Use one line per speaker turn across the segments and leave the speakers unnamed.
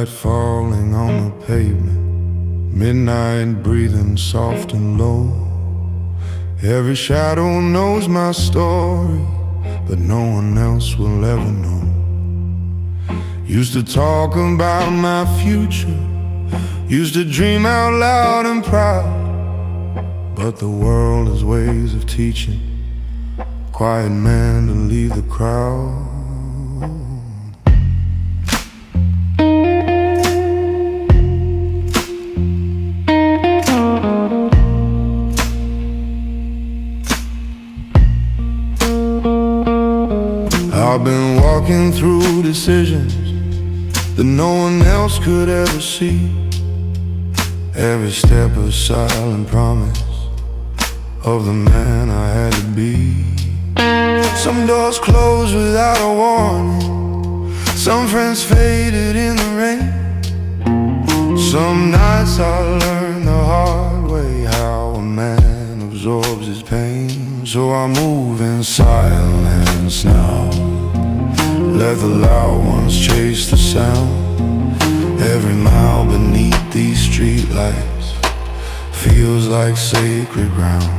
Streetlight falling on the pavement, midnight breathing soft and low. Every shadow knows my story, but no one else will ever know. Used to talk about my future, used to dream out loud and proud, but the world has ways of teaching quiet man to leave the crowd. I've been walking through decisions that no one else could ever see. Every step a silent promise of the man I had to be. Some doors closed without a warning, some friends faded in the rain. Some nights I learned the hard way how a man absorbs his pain. So I move in silence now, let the loud ones chase the sound. Every mile beneath these streetlights feels like sacred ground.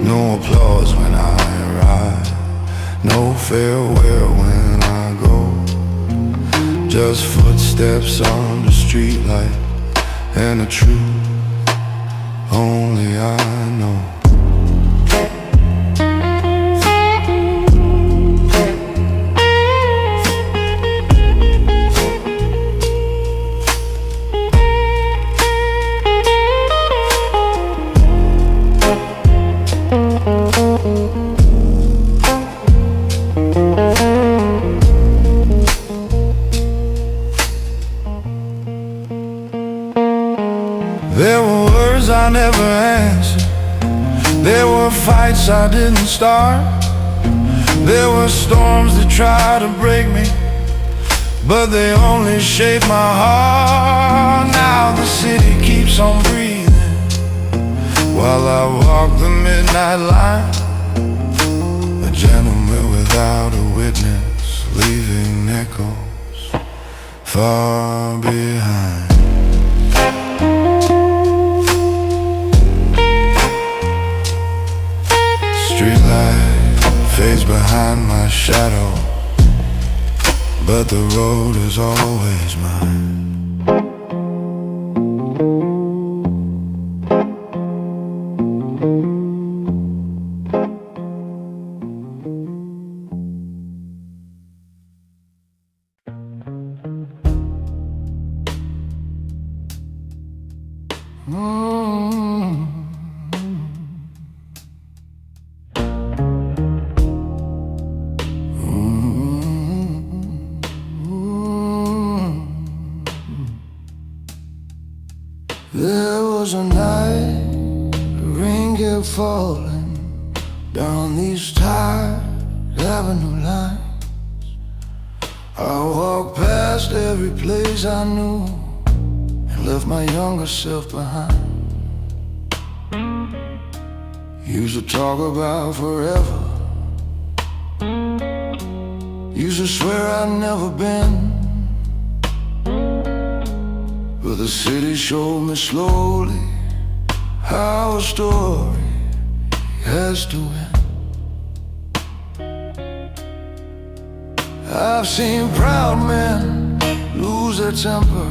No applause when I arrive, no farewell when I go. Just footsteps on the streetlight and the truth only I know. There were words I never answered, there were fights I didn't start, there were storms that tried to break me, but they only shaped my heart. Now the city keeps on breathing while I walk the midnight line, a gentleman without a witness, leaving echoes far behind. Streetlight fades behind my shadow, but the road is always mine. There was a night, the rain kept falling down these tired avenue lines. I walked past every place I knew and left my younger self behind. Used to talk about forever, used to swear I'd never been, but the city showed me slowly how a story has to end. I've seen proud men lose their temper,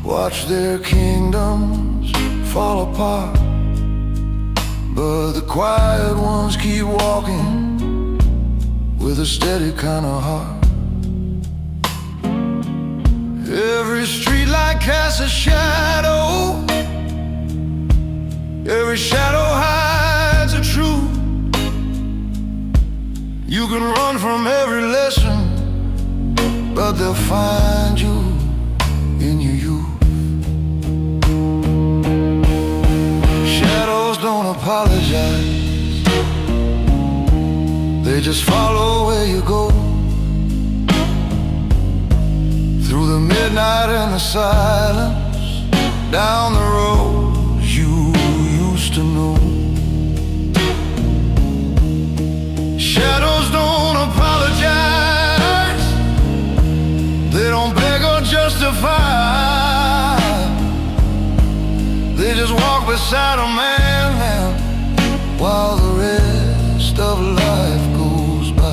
watch their kingdoms fall apart, but the quiet ones keep walking with a steady kind of heart. Every streetlight casts a shadow, every shadow hides a truth. You can run from every lesson, but they'll find you in your youth. Shadows don't apologize, they just follow where you go. Through the midnight and the silence, down the road you used to know. Shadows don't apologize, they don't beg or just beside a man now, while the rest of life goes by.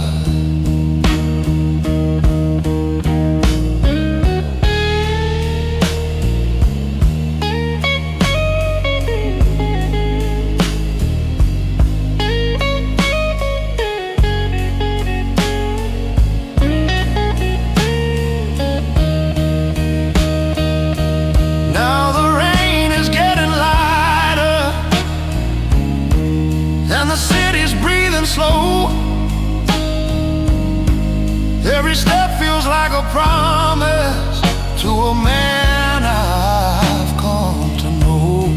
Slow. Every step feels like a promise to a man I've come to know.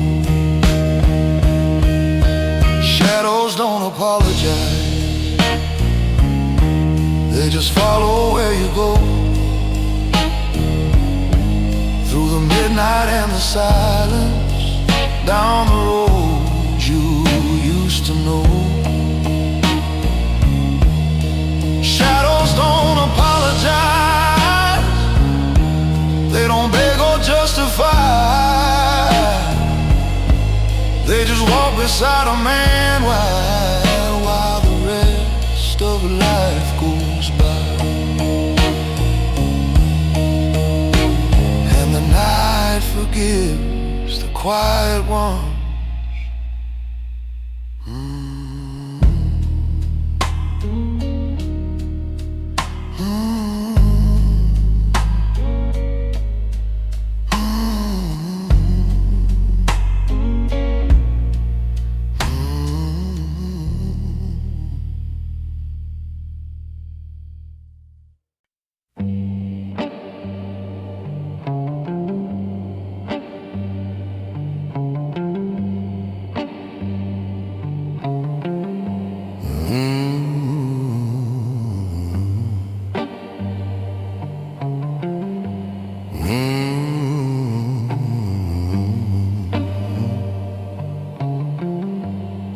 Shadows don't apologize, they just follow where you go. Through the midnight and the silence, down the road you used to know. Shadows don't apologize, they don't beg or justify. They just walk beside a man while the rest of life goes by. And the night forgives the quiet one.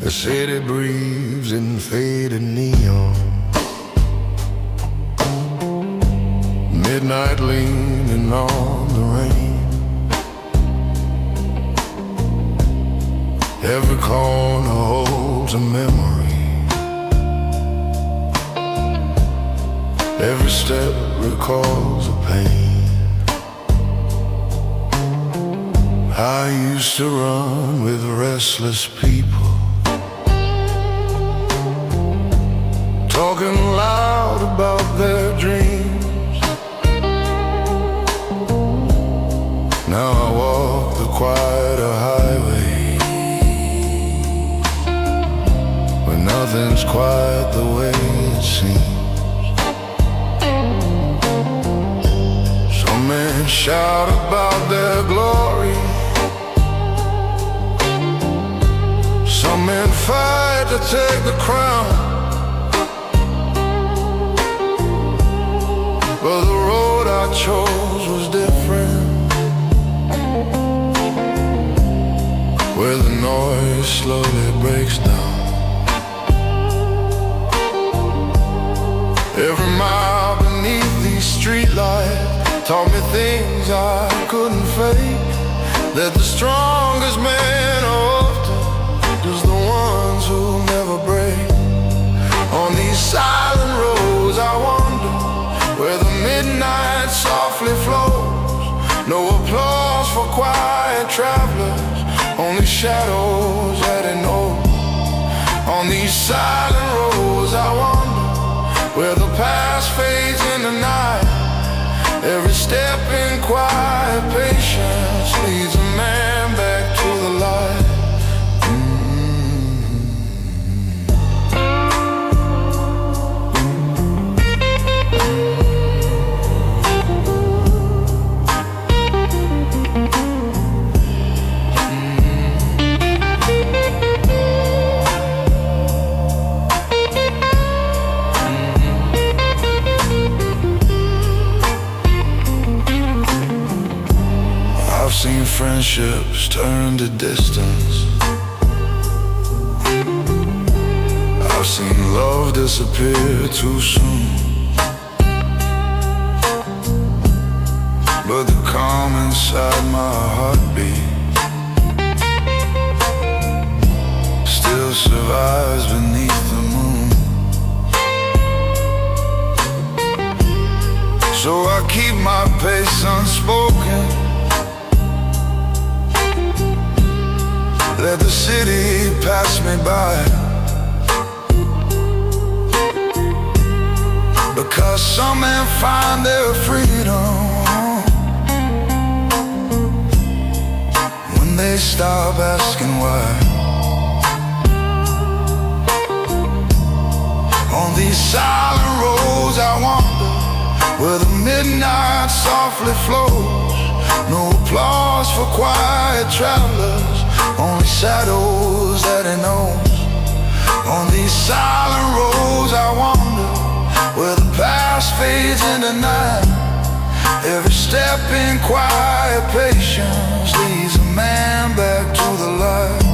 The city breathes in faded neon, midnight leaning on the rain. Every corner holds a memory, every step recalls a pain. I used to run with restless people, talking loud about their dreams. Now I walk the quieter highway, where nothing's quite the way it seems. Some men shout about their glory, some men fight to take the crown. But the road I chose was different, where the noise slowly breaks down. Every mile beneath these streetlights taught me things I couldn't fake, that the strongest men are often just the ones who never break. On these silent roads I wander, where the midnight softly flows. No applause for quiet travelers, only shadows that it knows. On these silent roads I wander, where the past fades in the night. Every step in quiet patience leads a man back to the light. I've seen friendships turn to distance, I've seen love disappear too soon. But the calm inside my heartbeat still survives beneath the moon. So I keep my pace unspoken, let the city pass me by, because some men find their freedom when they stop asking why. On these silent roads I wander, where the midnight softly flows. No applause for quiet travelers, only shadows that he knows. On these silent roads I wander, where the past fades into night. Every step in quiet patience leads a man back to the light.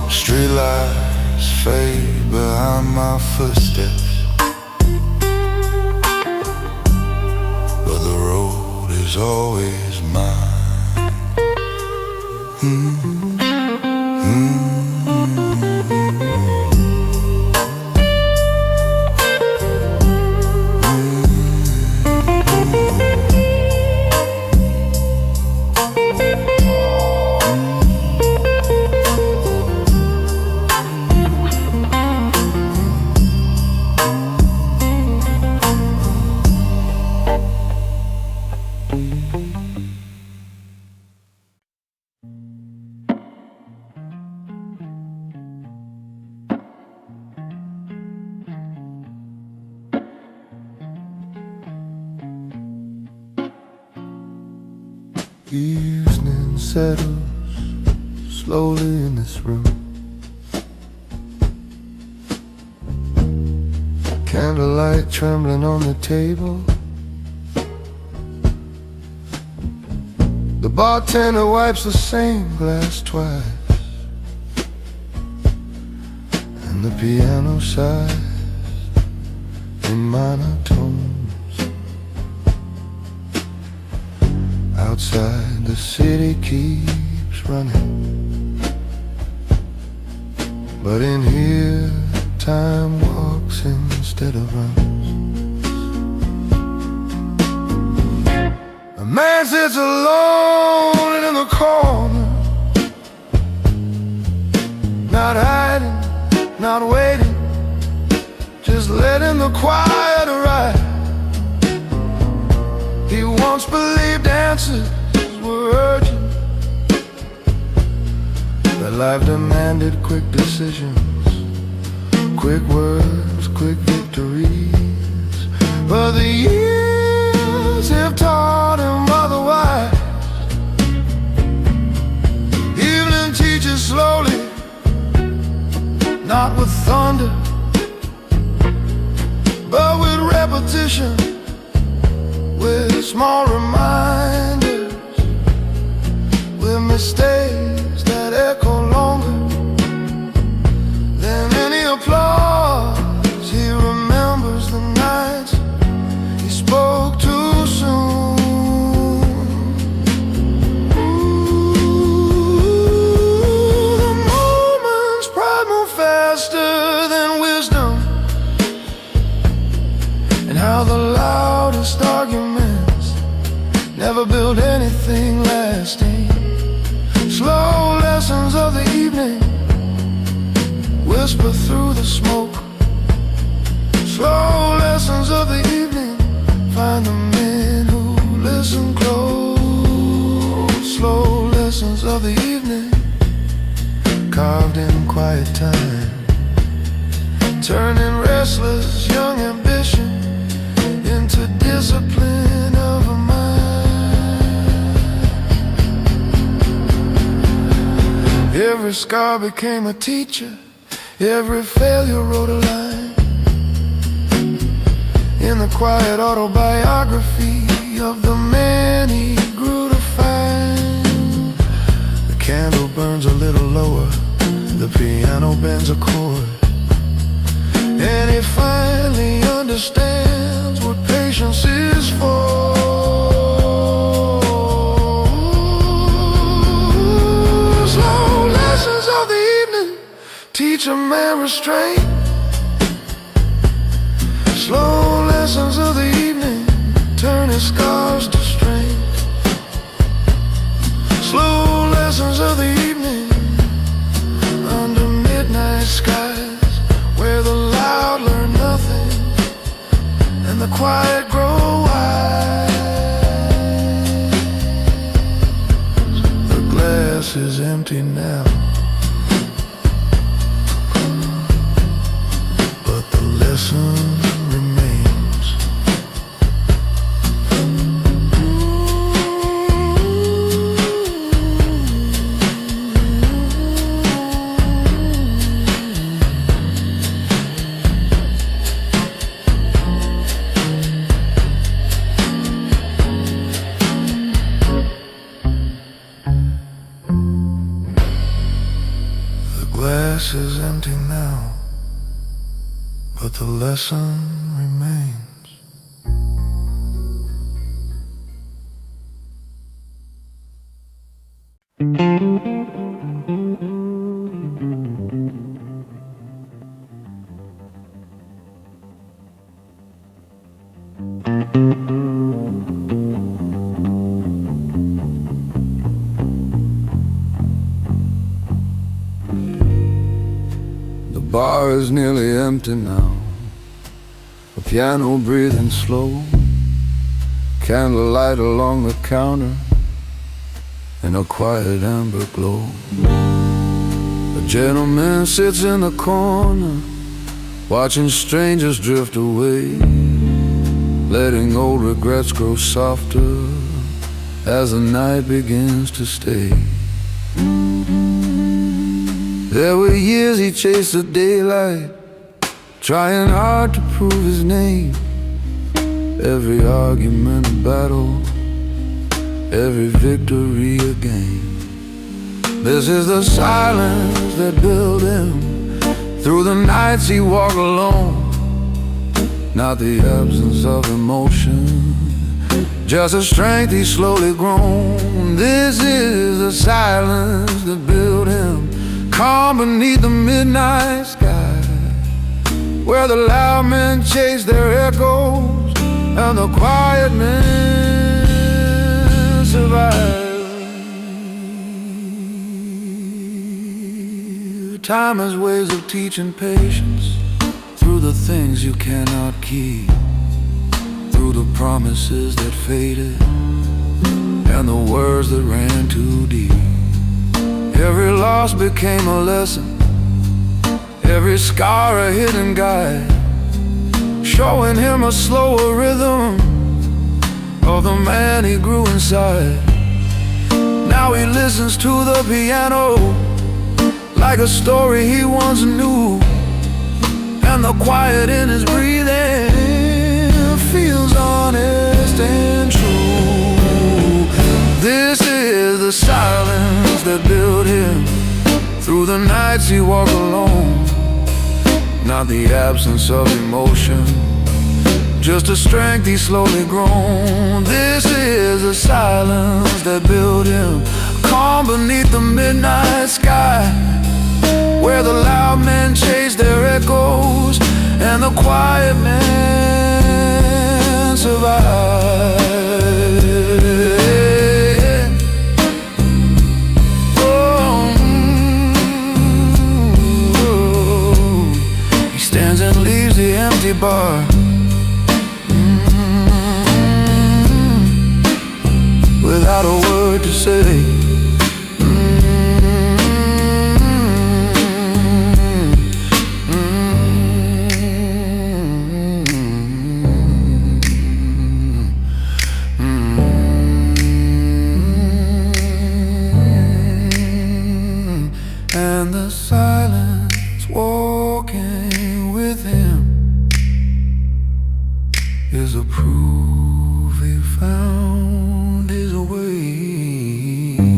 Streetlights fade behind my footsteps, but the road is always mine. Evening settles slowly in this room. Candlelight trembling on the table. The bartender wipes the same glass twice, and the piano sighs in minor tones. Outside the city keeps running, but in here time walks instead of runs. A man sits alone in the corner, not hiding, not waiting, just letting the quiet arrive. He once believed answers were urgent, that life demanded quick decisions, quick words, quick victories. But the years have taught him otherwise. Evening teaches slowly, not with thunder, but with repetition, with small reminders, with mistakes that echo longer than any applause. He remembers the nights he spoke too soon. Ooh, the moments pride move faster than wisdom, and how the loudest arguments never build anything lasting. Slow lessons of the evening whisper through the smoke. Slow lessons of the evening find the men who listen close. Slow lessons of the evening carved in quiet time, turning restless young ambition into discipline of a mind. Every scar became a teacher, every failure wrote a line in the quiet autobiography of the man he grew to find. The candle burns a little lower, the piano bends a chord, and he finally understands what patience is for. Slow lessons restrained. Slow lessons of the evening turn his scars to strength. Slow lessons of the evening under midnight skies, where the loud learn nothing and the quiet grow wise. The glass is empty now, but the lesson remains. The glass is empty now, but the lesson remains. The bar is nearly empty now, a piano breathing slow, candlelight along the counter in a quiet amber glow. A gentleman sits in the corner, watching strangers drift away, letting old regrets grow softer as the night begins to stay. There were years he chased the daylight, trying hard to prove his name. Every argument a battle, every victory a game. This is the silence that built him. Through the nights he walked alone, not the absence of emotion, just a strength he slowly grown. This is the silence that built him, calm beneath the midnight sky, where the loud men chase their echoes and the quiet men survive. Time has ways of teaching patience through the things you cannot keep, through the promises that faded and the words that ran too deep. Every loss became a lesson, every scar a hidden guide, showing him a slower rhythm of the man he grew inside. Now he listens to the piano like a story he once knew, and the quiet in his breathing feels honest and true. This is the silence that built him. Through the nights he walked alone, not the absence of emotion, just a strength he slowly grown. This is the silence that built him, calm beneath the midnight sky, where the loud men chase their echoes and the quiet men survive. He stands and leaves the empty bar, without a word to say. And the silence walking with him is a proof he found his way.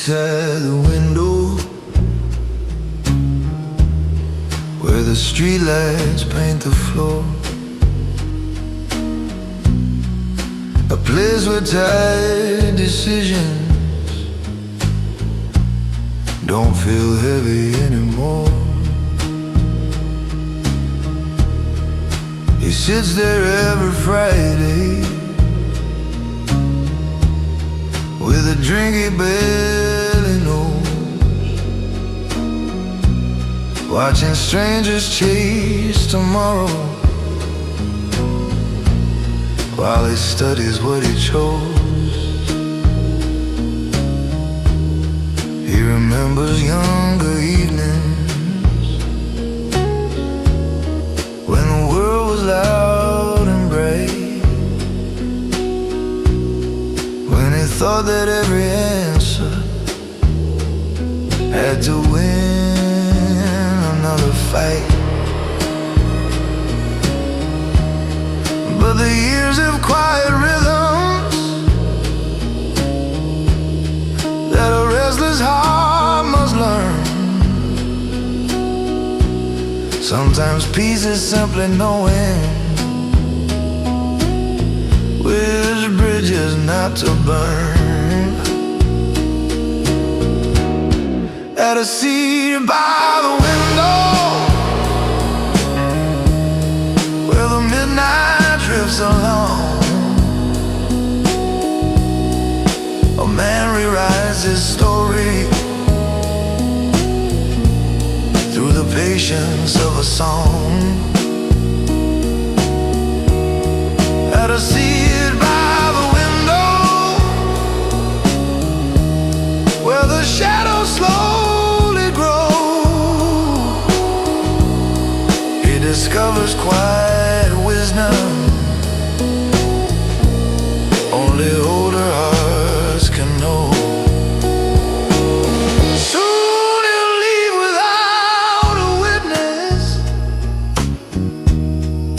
Sits at the window where the streetlights paint the floor, a place where tight decisions don't feel heavy anymore. He sits there every Friday with a drink he barely knows, watching strangers chase tomorrow while he studies what he chose. He remembers younger evenings when the world was loud and bright, when he thought that every answer had to win another fight. But the years have quiet rhythms that a restless heart must learn. Sometimes peace is simply knowing which bridges not to burn. At a seat by the window where the midnight drifts along, a man rewrites his story through the patience of a song. At a seat by the window where the shadows slowly grow, he discovers quiet wisdom only older hearts can know. Soon he'll leave without a witness,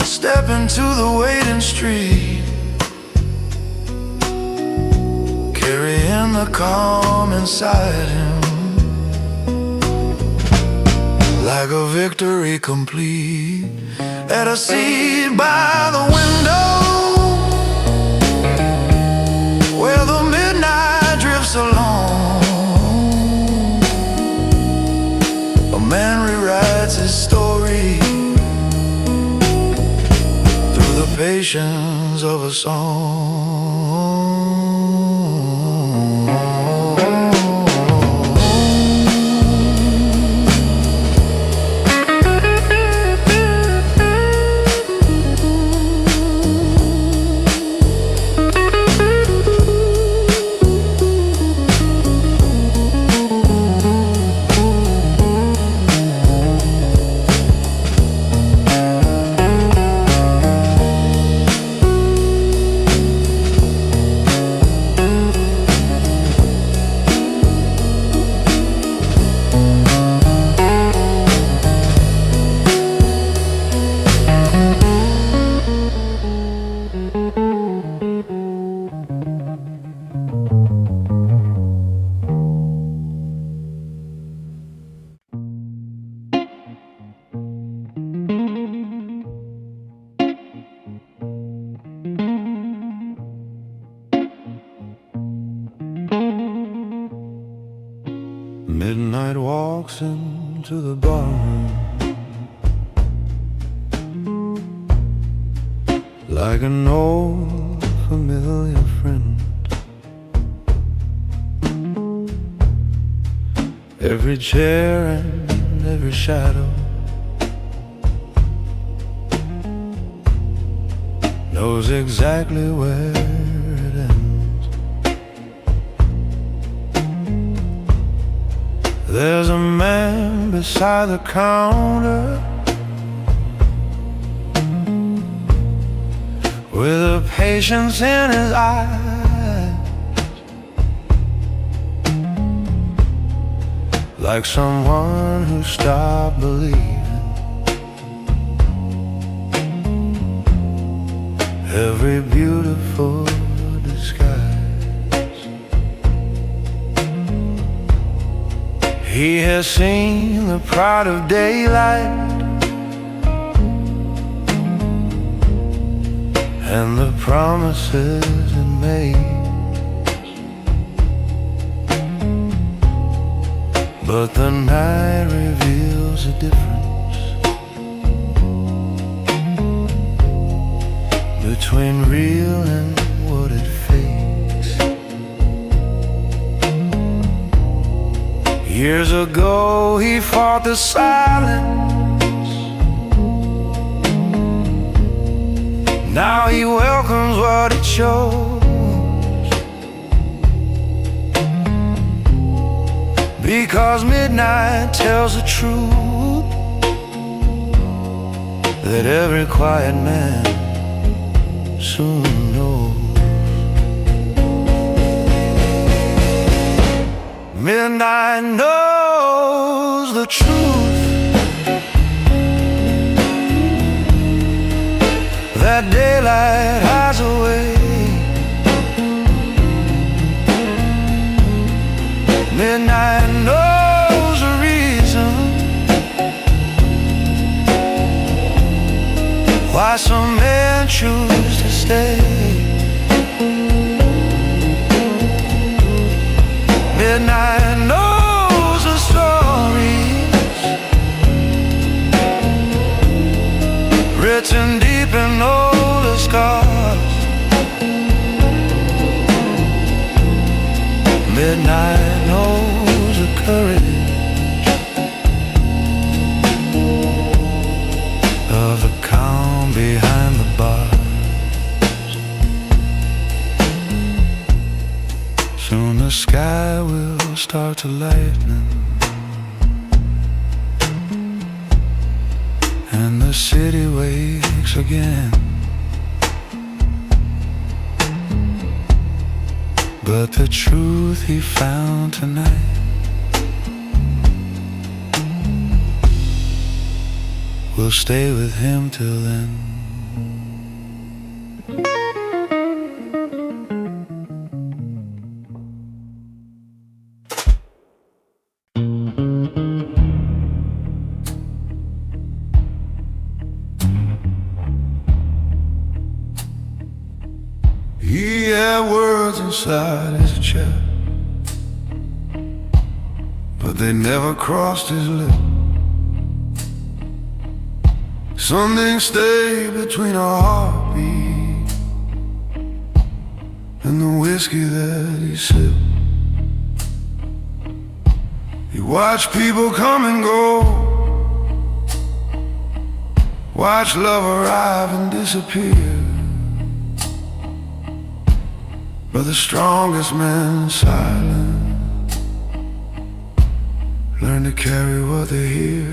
step into the waiting street, carrying the calm inside him like a victory complete. At a seat by the window where the midnight drifts along, a man rewrites his story through the patience of a song. Midnight walks into the barroom like an old familiar friend. Every chair and every shadow knows exactly where it ends. There's a man beside the counter with a patience in his eyes, like someone who stopped believing. Every beautiful disguise He has seen the pride of daylight and the promises it made. But the night reveals a difference between real and what it fakes. Years ago he fought the silence. Now he welcomes what it shows. Because midnight tells the truth that every quiet man soon knows. Midnight knows the truth that daylight hides away. Midnight knows the reason why some men choose to stay. Midnight knows the stories written deep in all the scars. Midnight knows the courage of the calm behind the bars. Soon the sky will start to lighten and the city wakes again. But the truth he found tonight will stay with him till then. He had words inside his chest, but they never crossed his lips. Something stayed between our heartbeat and the whiskey that he sipped. He watched people come and go, watched love arrive and disappear. But the strongest men silent learn to carry what they hear.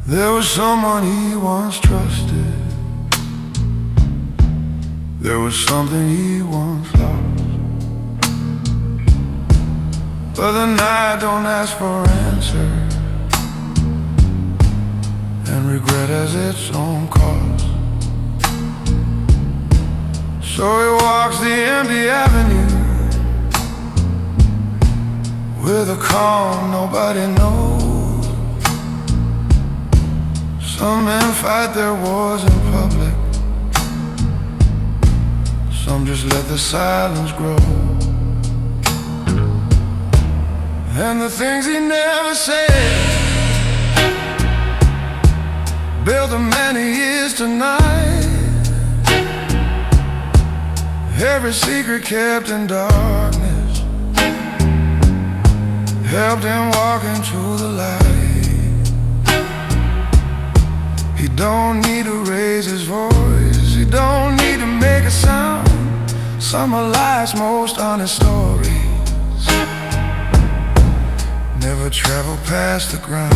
There was someone he once trusted, there was something he once lost. But the night don't ask for answers, and regret has its own cost. So he walks the empty avenue with a calm nobody knows. Some men fight their wars in public, some just let the silence grow. And the things he never said built a man he is tonight. Every secret kept in darkness helped him walk into the light. He don't need to raise his voice, he don't need to make a sound. Some of life's most honest stories never travel past the ground.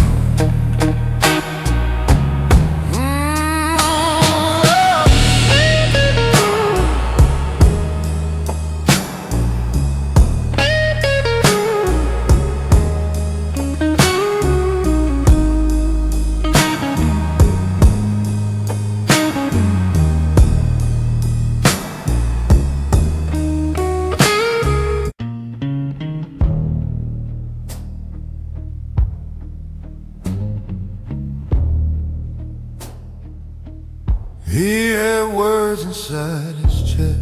He had words inside his chest,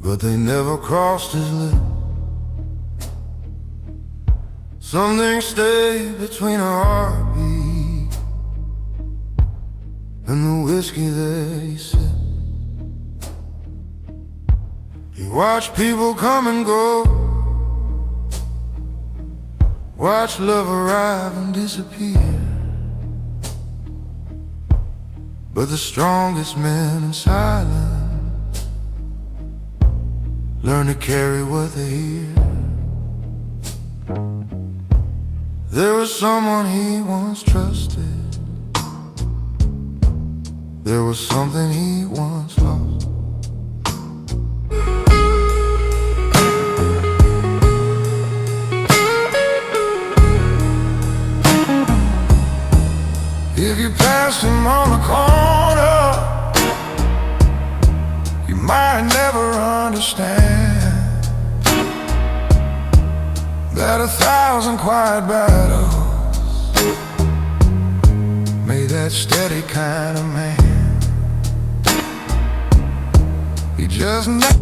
but they never crossed his lips. Something stayed between a heartbeat and the whiskey that he sipped. He watched people come and go, watched love arrive and disappear. But the strongest men in silence learn to carry what they hear. There was someone he once trusted, there was something he once lost. If you passed him on the corner, you might never understand that 1,000 quiet battles made that steady kind of man. He just knows,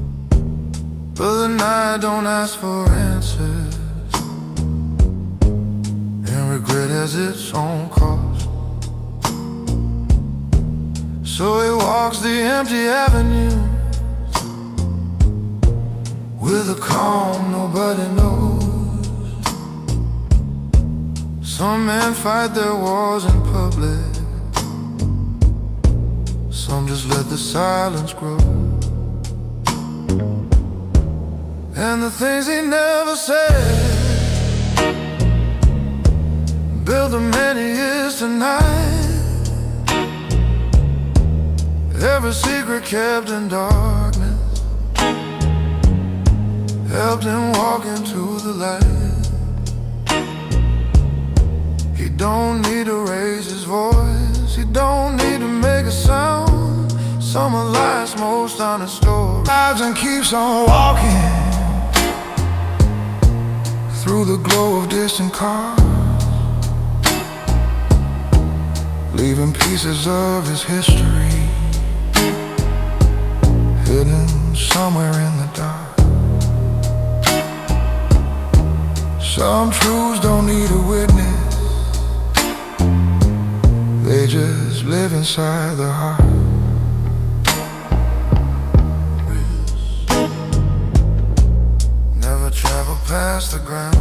but the night don't ask for answers, and regret has its own cost. So he walks the empty avenue with a calm nobody knows. Some men fight their wars in public, some just let the silence grow. And the things he never said build the man he is tonight. Every secret kept in darkness helped him walk into the light. He don't need to raise his voice, he don't need to make a sound. Some of life's most honest stories lives and keeps on walking through the glow of distant cars, leaving pieces of his history hidden somewhere in the dark. Some truths don't need a witness, they just live inside the heart. Never travel past the ground.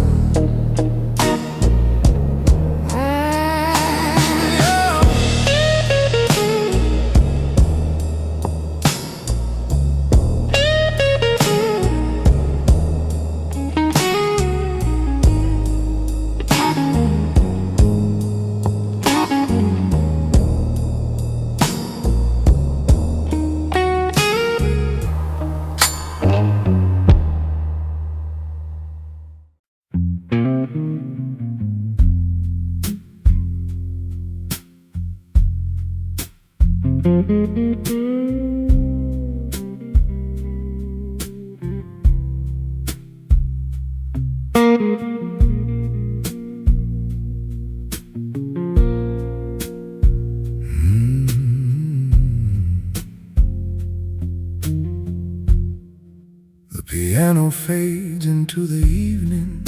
The piano fades into the evening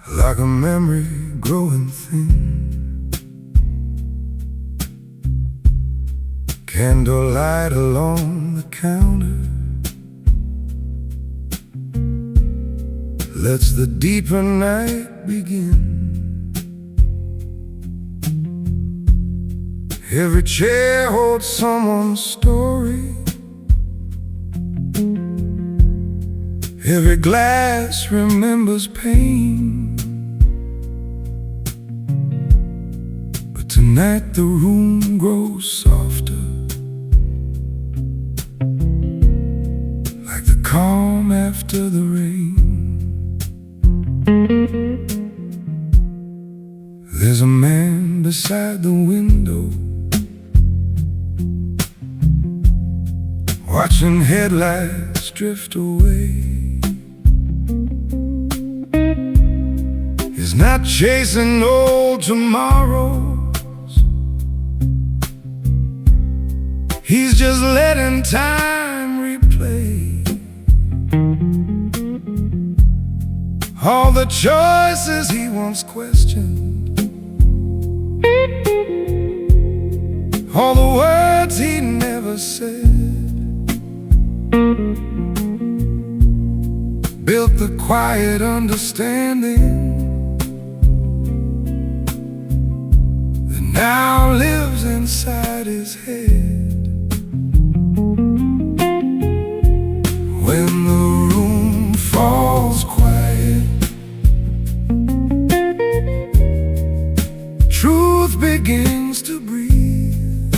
like a memory growing thin. Candlelight along the counter lets the deeper night begin. Every chair holds someone's story, every glass remembers pain. But tonight the room grows softer, like the calm after the rain. There's a man beside the window, watching headlights drift away. His not chasing old tomorrows. He's just letting time replay all the choices he once questioned, all the words he never said. Built the quiet understanding that now lives inside his head. When the room falls quiet, truth begins to breathe.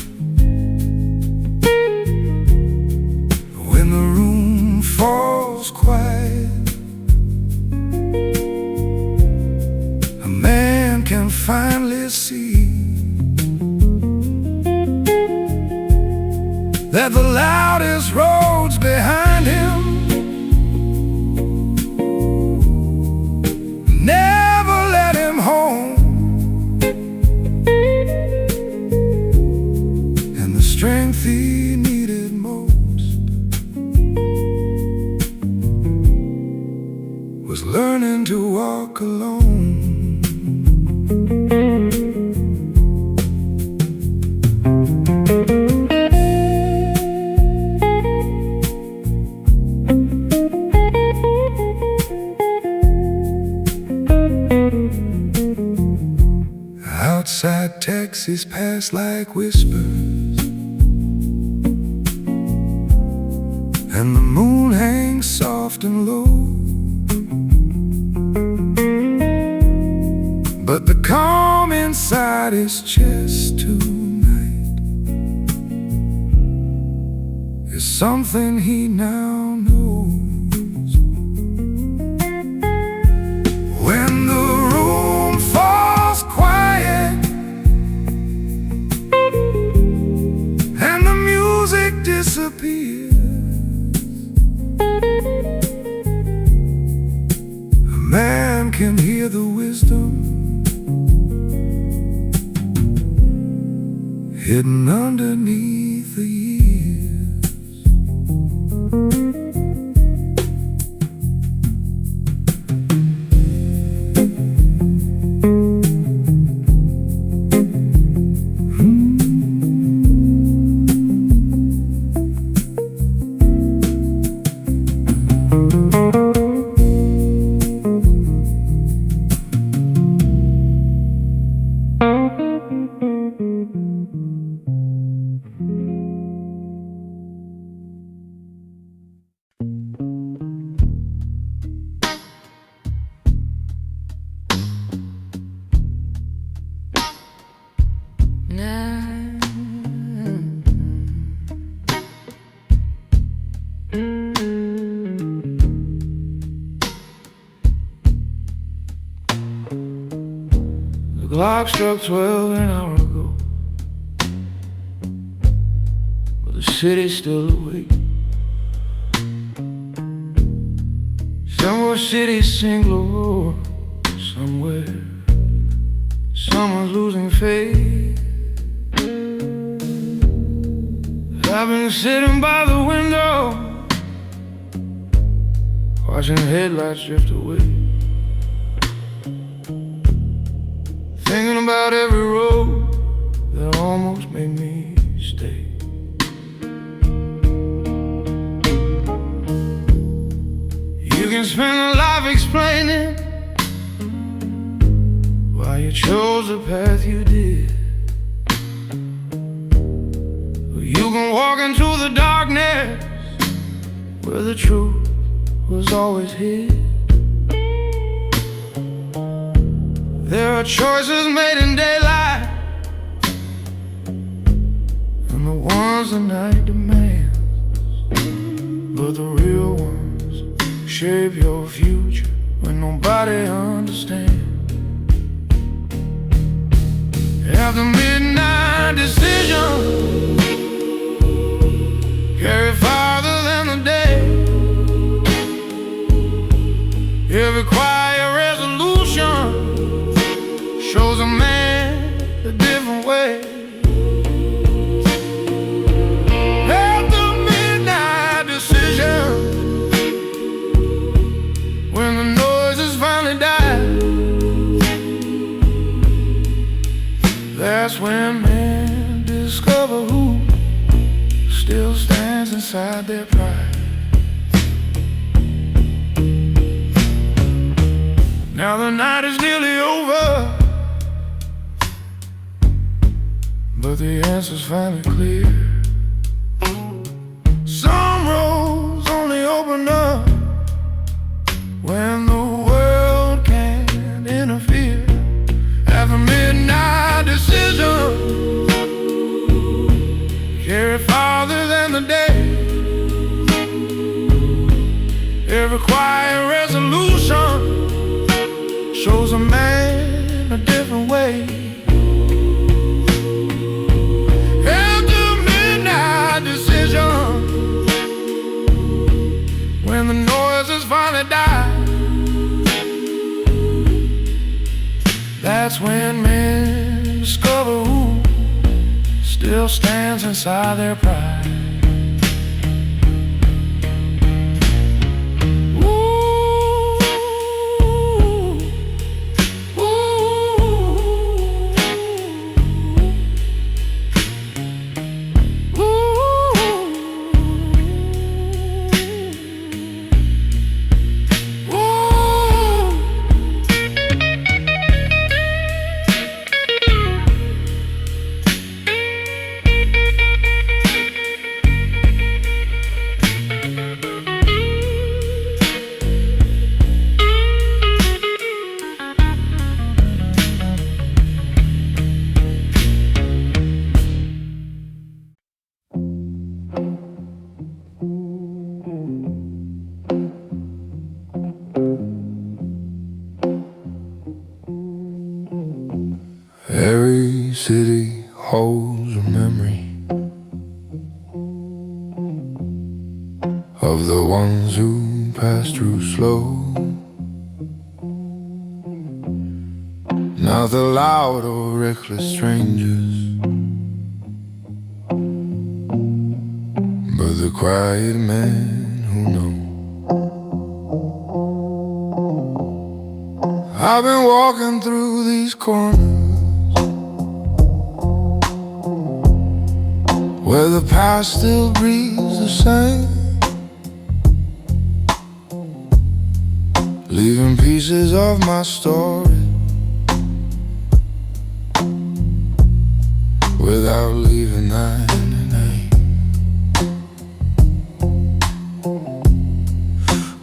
When the room falls quiet, a man can finally see that the loudest roads behind him never led him home, and the strength he needed most was learning to walk alone. Outside taxis pass like whispers, and the moon hangs soft and low, but the calm inside his chest tonight is something he now knows. When the room falls quiet and the music disappears, a man can hear the wisdom hidden underneath the years. The clock struck 12 an hour ago, but the city's still awake. Some more cities sing low somewhere. Someone's losing faith. I've been sitting by the window, watching headlights drift away, thinking about every road that almost made me stay. You can spend a life explaining why you chose the path you did. You can walk into the darkness where the truth was always hid. There are choices made in daylight, and the ones the night demands, but the real ones shape your future when nobody understands. After midnight decisions carry farther than the day. Every quiet resolution man a different way. At the midnight decision, when the noises finally die, that's when men discover who still stands inside their pride. Now the night is nearly over, but the answer's finally clear. Some roads only open up when the world can't interfere. At the midnight decision, carry farther than the day. Every quiet resolution shows a man a different way. At the midnight decision, when the noises finally die, that's when men discover who still stands inside their pride. Every city holds a memory of the ones who passed through slow. Not the loud or reckless strangers, but the quiet men who know. I've been walking through these corners where the past still breathes the same, leaving pieces of my story without leaving that name.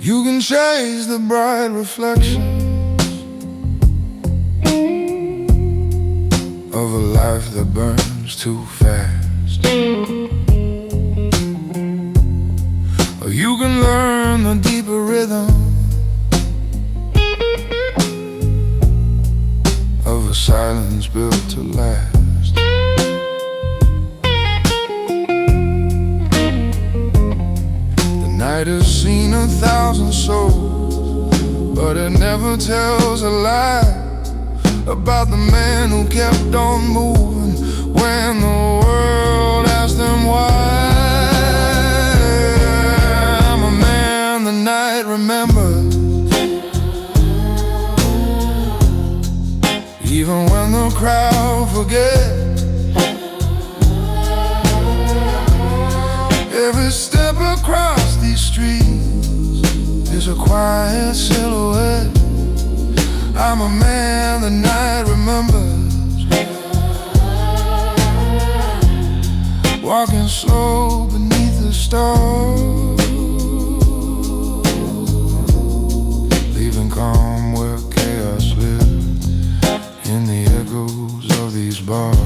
You can chase the bright reflections of a life that burns too fast, or you can learn the deeper rhythm of a silence built to last. The night has seen 1,000 souls, but it never tells a lie about the man who kept on moving when the world asked him why. I'm a man the night remembers, even when the crowd forgets. Every step across these streets is a quiet silhouette. I'm a man the night remembers, walking slow beneath the stars, leaving calm where chaos lives in the echoes of these bars.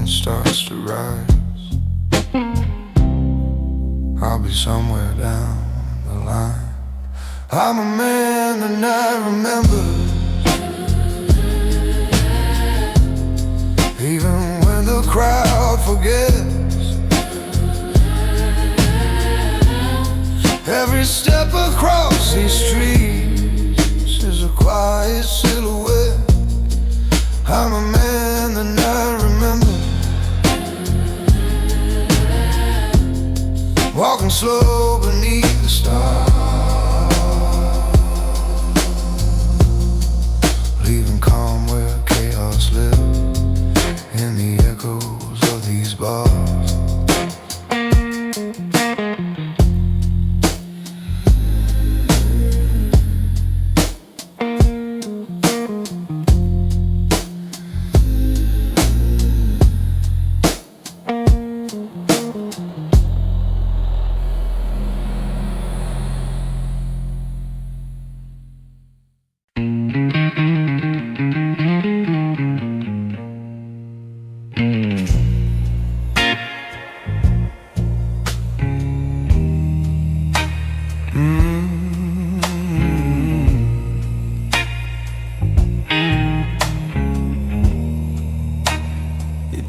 Starts to rise, I'll be somewhere down the line. I'm a man that I remember, even when the crowd forgets. Every step across these streets is a quiet silhouette. I'm a man that I remember, walking slow beneath the stars, leaving calm where chaos lives in the echoes of these bars.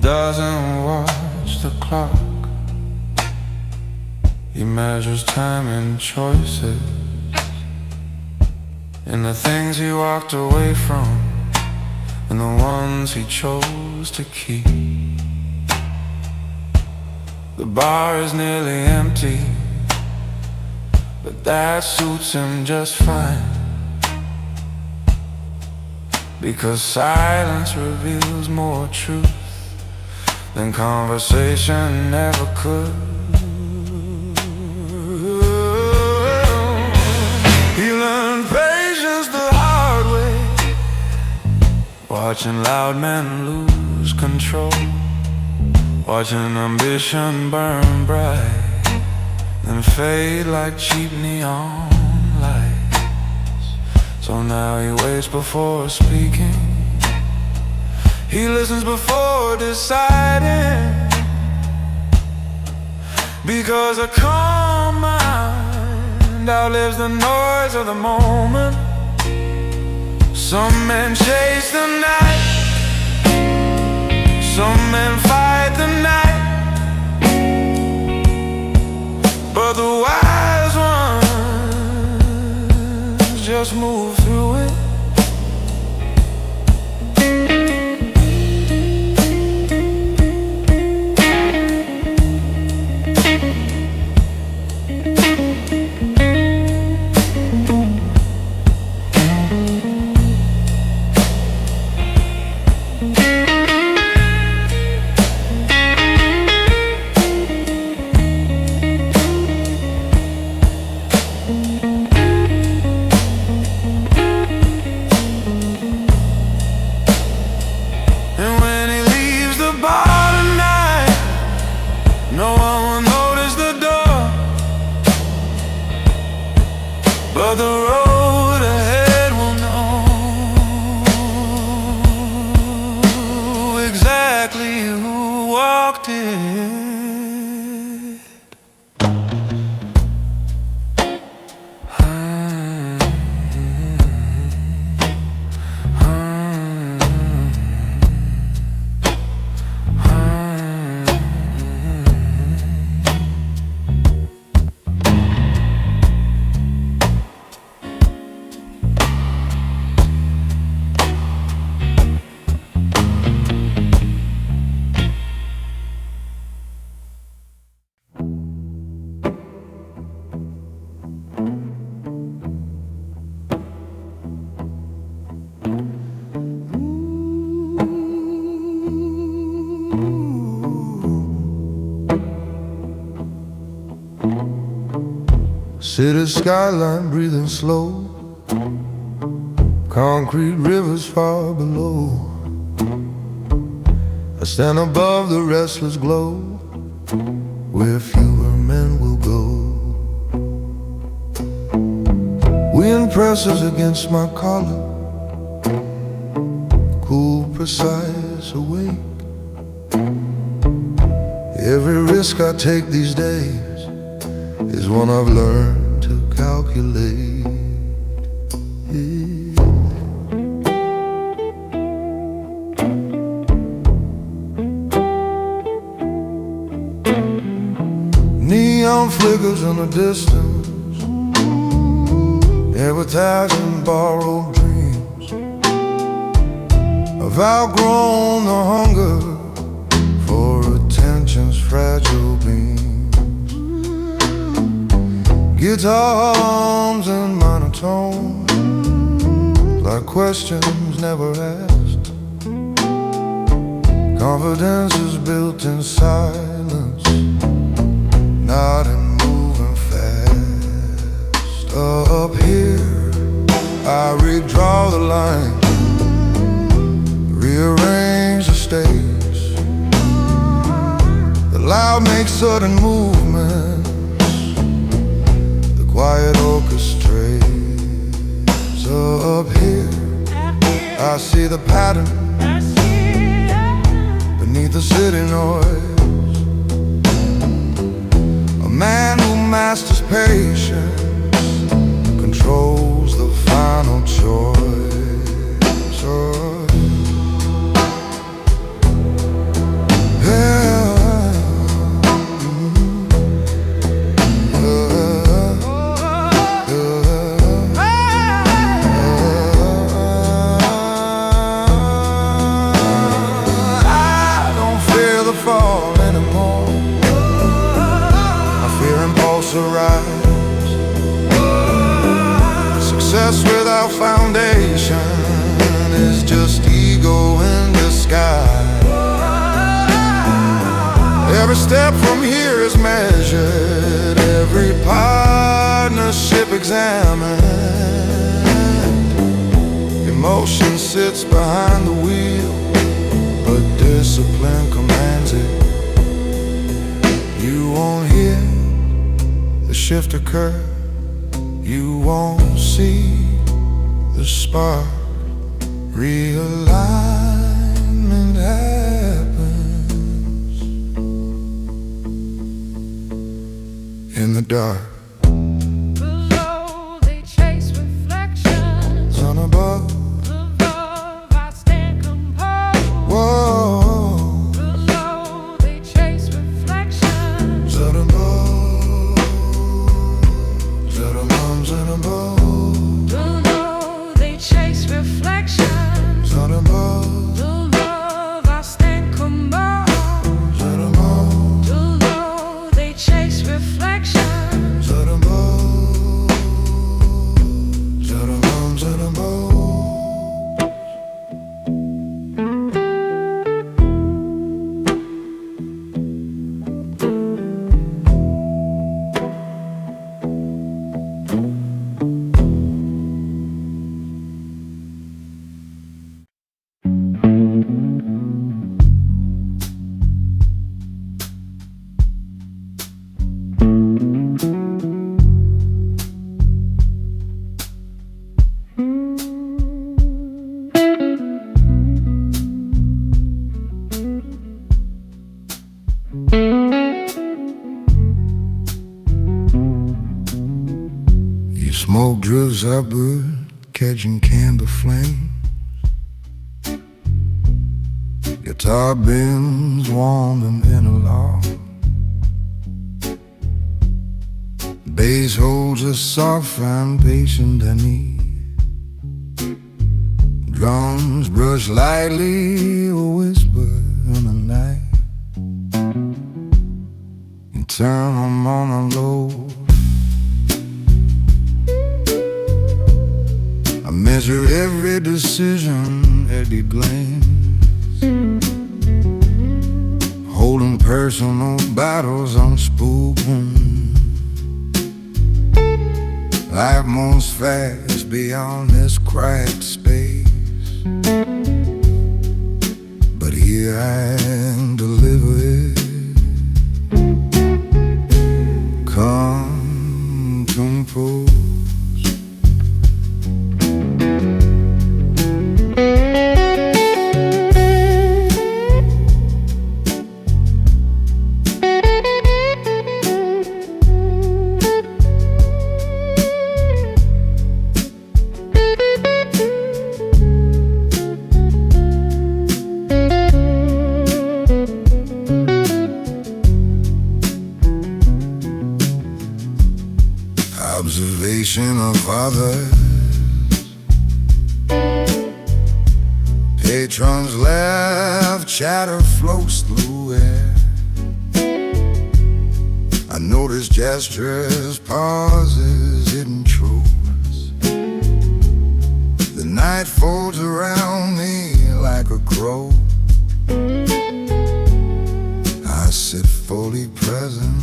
Doesn't watch the clock. He measures time and choices in the things he walked away from and the ones he chose to keep. The bar is nearly empty, but that suits him just fine, because silence reveals more truth than conversation ever could. He learned patience the hard way, watching loud men lose control, watching ambition burn bright, then fade like cheap neon lights. So now he waits before speaking, he listens before deciding, because a calm mind outlives the noise of the moment. Some men chase the night, some men fight the night, but the wise ones just move through it. But the road ahead will know exactly who walked it. City skyline breathing slow, concrete rivers far below. I stand above the restless glow, where fewer men will go. Wind presses against my collar, cool, precise, awake. Every risk I take these days is one I've learned to calculate. Neon flickers in the distance, advertising borrowed dreams. I've outgrown the hunger for attention's fragile beams. Guitar hums in monotone, like questions never asked. Confidence is built in silence, not in moving fast. Up here, I redraw the line, rearrange the stage. The loud makes sudden movements, the quiet orchestrates. Up here, I see the pattern beneath the city noise. A man who masters patience controls the final choice. Fall anymore. I fear impulse arise. Success without foundation is just ego in disguise. Every step from here is measured, every partnership examined. Emotion sits behind the wheel, but discipline commands it. You won't hear the shift occur, you won't see the spark. Realignment happens in the dark.
Below they chase reflections,
Sun above,
above I stand composed.
whoa,
Below they chase reflections,
sun above, sun above, sun above,
below they chase reflections,
sun above,
above I stand composed.
sun above,
Below they chase reflections,
sun above, sun above, sun above. Your smoke drifts upward, catching candle flames. Your tar bins warm and interlock. Bass holds us soft and patient and neat. Drums brush lightly, a whisper in the night. You turn them on a low. I measure every decision at a glance, holding personal battles unspoken. Life moves fast beyond this quiet space, but here I am delivered. Come compose. observation of others. Patrons laugh, chatter floats through air. I notice gestures, pauses, hidden truths. The night folds around me like a crow. I sit fully present,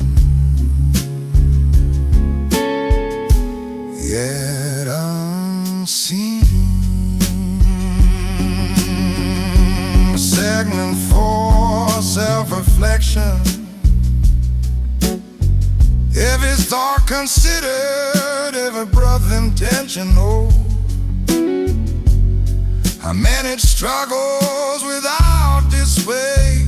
yet unseen. Segment for self-reflection. Every thought considered, every breath intentional. I manage struggles without display.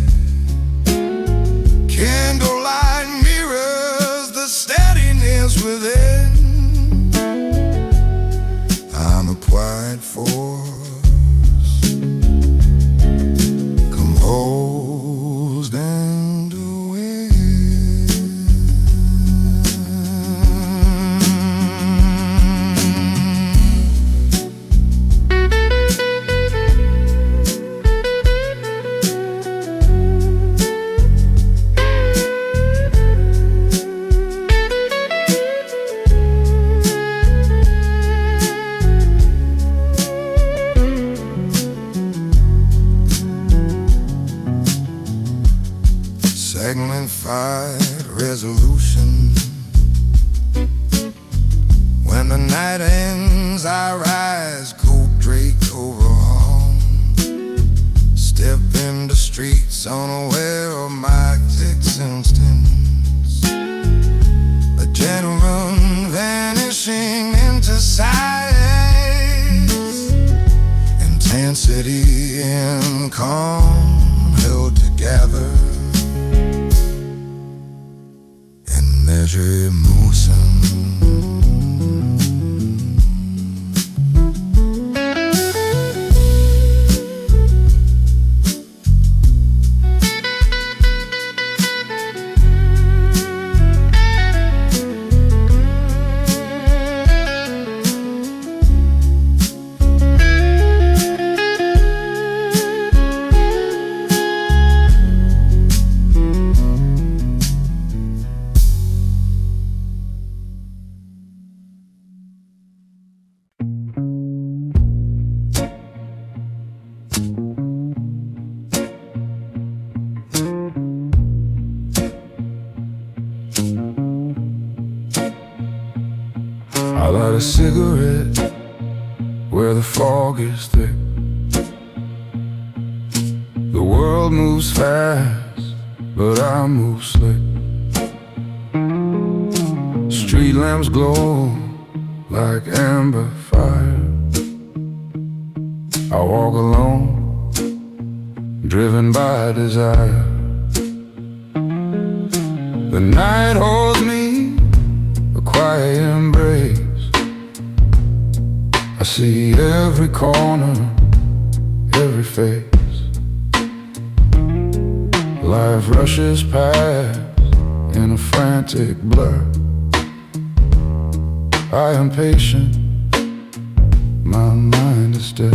Candlelight mirrors the steadiness within. I'm a quiet force, composed and aware. Segment 5, resolution. When the night ends, I rise, coat draped overhaul. Step into streets unaware of my existence. A gentleman vanishing into sights. Intensity and calm held together. Measure emotion. I light a cigarette where the fog is thick. The world moves fast, but I move slick. Street lamps glow like amber fire. I walk alone, driven by desire. The night holds me, a quiet embrace. I see every corner, every face. Life rushes past in a frantic blur. I am patient, my mind is still.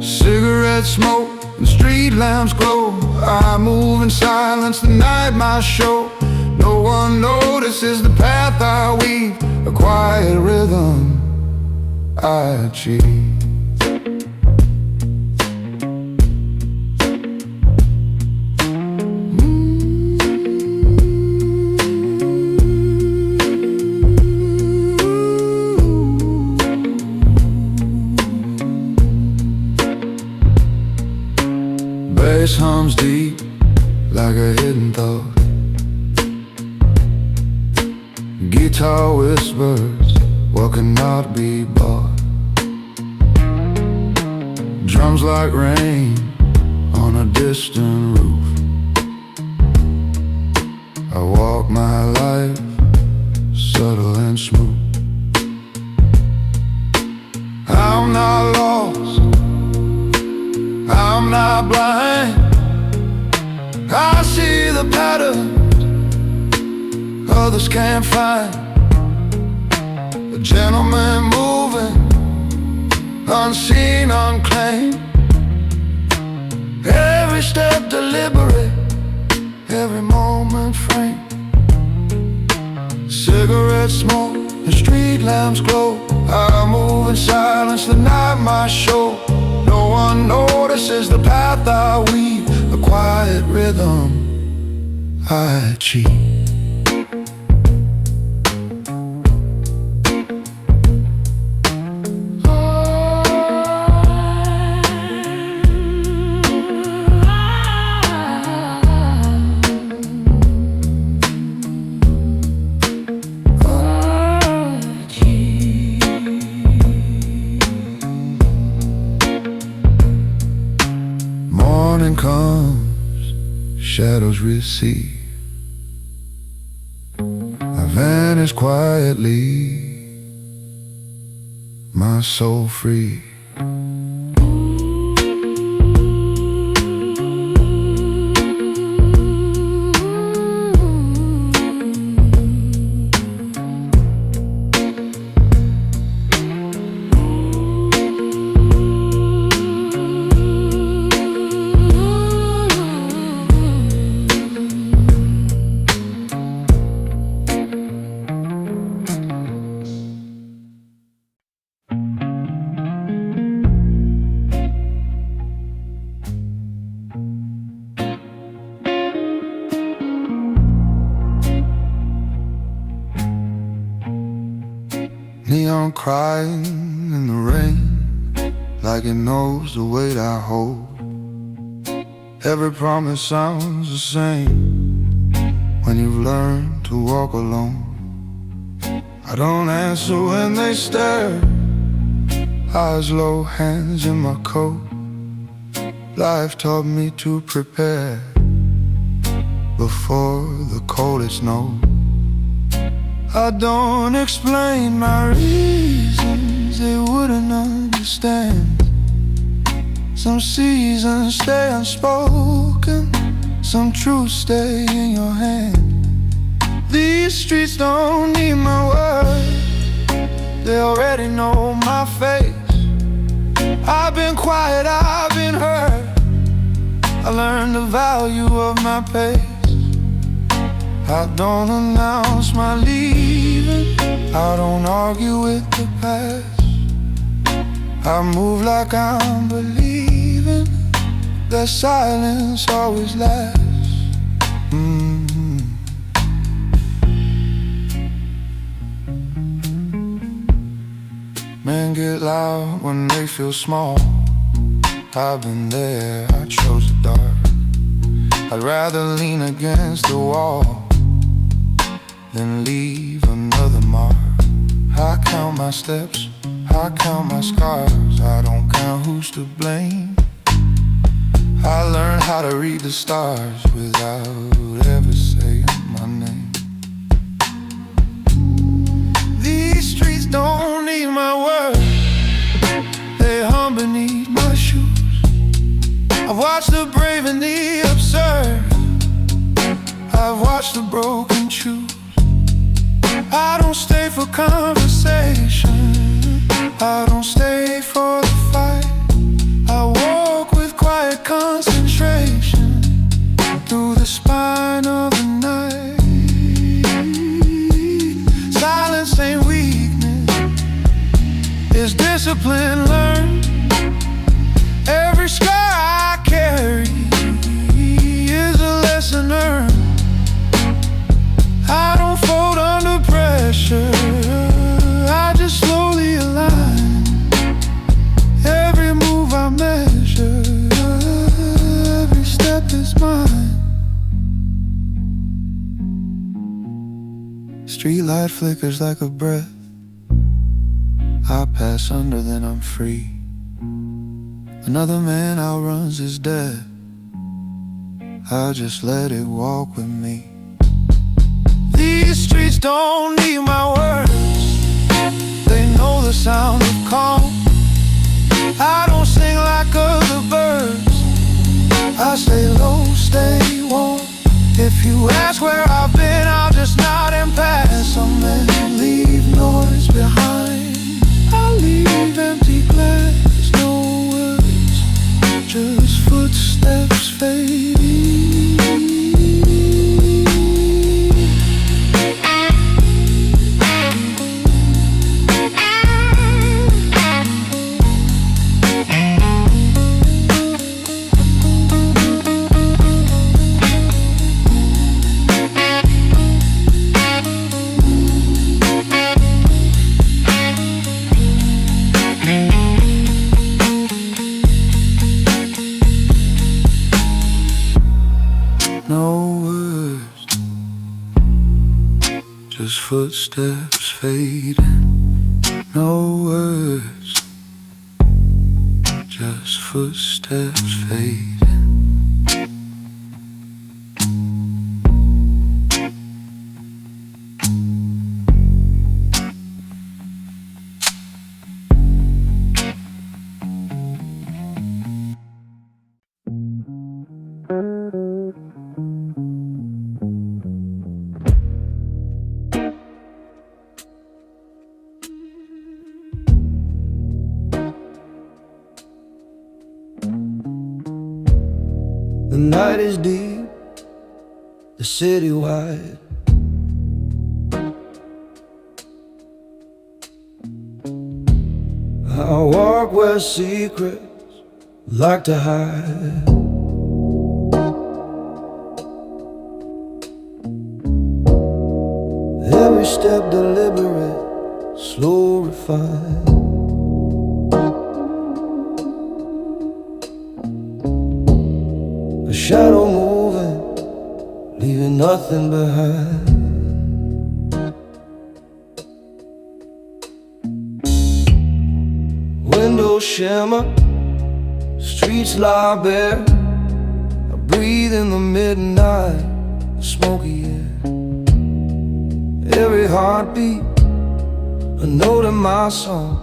Cigarette smoke and street lamps glow. I move in silence, the night my show. No one notices the path I weave, a quiet rhythm I achieve. Bass hums deep like a hidden thought. Guitar whispers what cannot be bought. Drums like rain on a distant roof. I walk my life subtle and smooth. I'm not lost, I'm not blind. I see the patterns others can't find. A gentleman moving, unseen, unclaimed. Every step deliberate, every moment framed. Cigarette smoke, the street lamps glow. I move in silence, the night my show. No one notices the path I weave, a quiet rhythm I achieve. Morning comes, shadows recede. I vanish quietly, my soul free. Neon crying in the rain, like it knows the weight I hold. Every promise sounds the same when you've learned to walk alone. I don't answer when they stare, eyes low, hands in my coat. Life taught me to prepare before the coldest note. I don't explain my reasons, they wouldn't understand. Some seasons stay unspoken, some truths stay in your hand. These streets don't need my words, they already know my face. I've been quiet, I've been hurt, I learned the value of my pace. I don't announce my leaving, I don't argue with the past. I move like I'm believing that silence always lasts. Men get loud when they feel small, I've been there, I chose the dark. I'd rather lean against the wall than leave another mark. I count my steps, I count my scars, I don't count who's to blame. I learned how to read the stars without ever saying my name. These streets don't need my words, they hum beneath my shoes. I've watched the brave and the absurd, I've watched the broken choose. I don't stay for conversation, I don't stay for the fight. I walk with quiet concentration through the spine of the night. Silence ain't weakness, it's discipline learned. Every scar I carry is a lesson earned. I don't fold under pressure, I just slowly align. Every move I measure, every step is mine. Streetlight flickers like a breath, I pass under, then I'm free. Another man outruns his death, I just let it walk with me. These streets don't need my words, they know the sound of calm. I don't sing like other birds, I stay low, stay warm. If you ask where I've been, I'll just nod and words, just footsteps fading. No words, just footsteps fading.
The night is deep, the city wide. I walk where secrets like to hide. Every step deliberate, slow, refined. A shadow moving, leaving nothing behind. Windows shimmer, streets lie bare. I breathe in the midnight, the smoky air. Every heartbeat, a note in my song,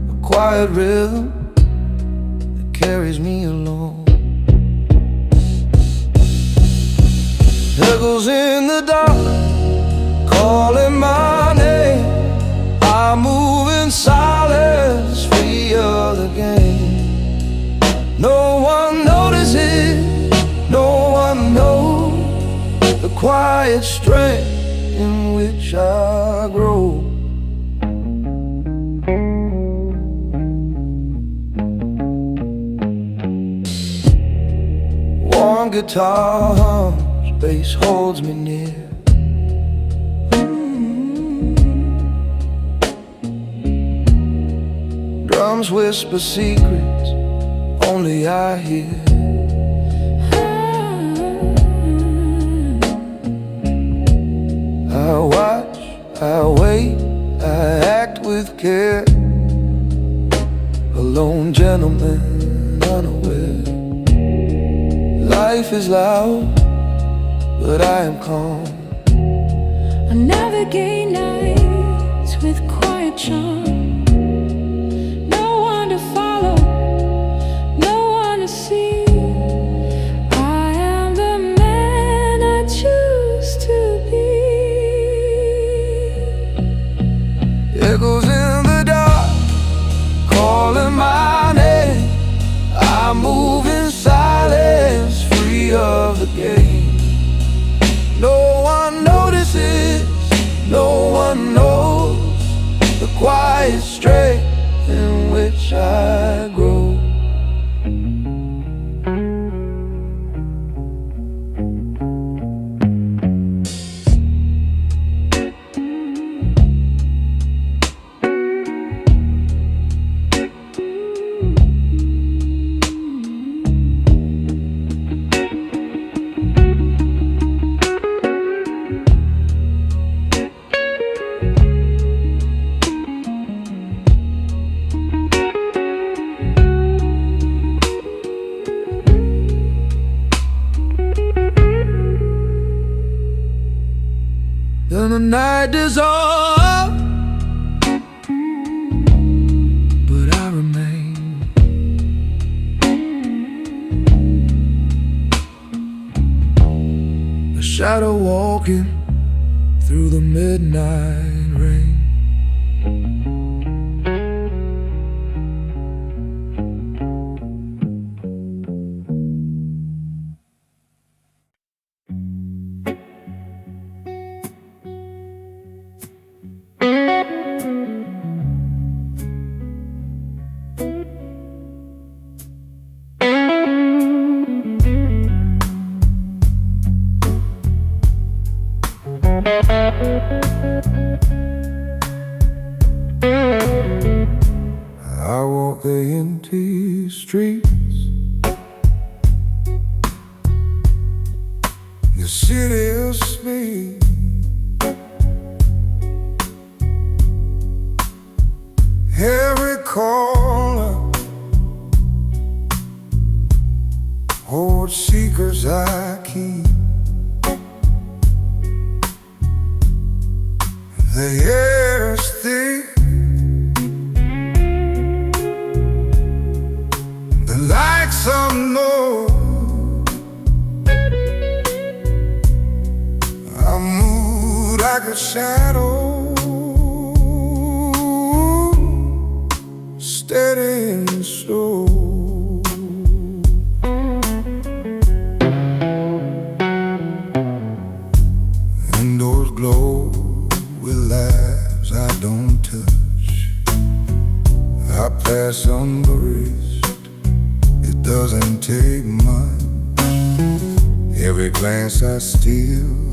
a quiet rhythm that carries me along. Echoes in the dark, calling my name. I move in silence, free of the game. No one notices, no one knows the quiet strength in which I grow. Warm guitar hums, bass holds me near. Drums whisper secrets only I hear. I watch, I wait, I act with care. A lone gentleman unaware. Life is loud, but I am calm.
I navigate nights with quiet charm. No one to follow, no one to see. I am the man I choose to be.
Echoes in the dark, calling my name. I move in silence, free of the game. No one notices, no one knows the quiet strength in which I grow. Then the night dissolves, but I remain. A shadow walking through the midnight rain. I walk the empty streets,
city speaks. Every corner holds secrets I keep. The air is thick, the lights unknown. I move like a shadow, steady and slow. Indoors glow with lives I don't touch. I pass unnoticed, it doesn't take much. Every glance I steal,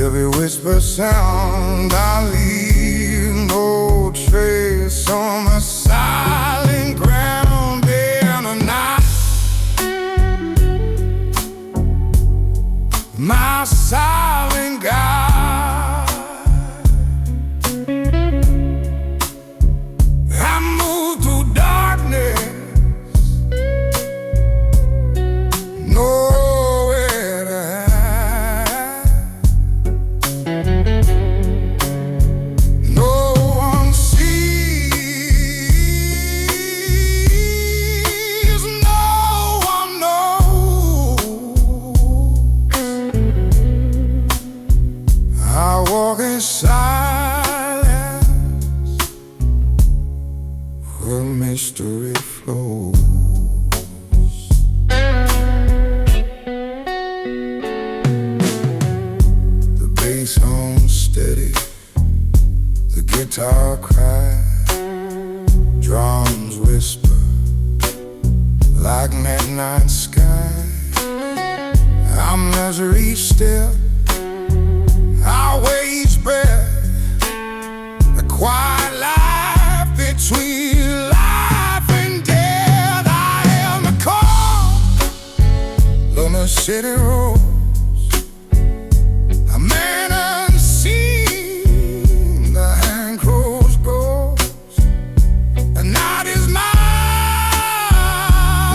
every whisper sound I leave, no trace on the silent ground in the night. My silent guide, I move through darkness, nowhere to hide. No one sees, no one knows. I walk in silence where mystery flows. The bass hums steady, the guitar cries, drums whisper like midnight sky. I'm measure each step, I weigh each breath, the quiet life between life and death. I am the call on the city roads, a man unseen, the hand crows ghost. The night is mine,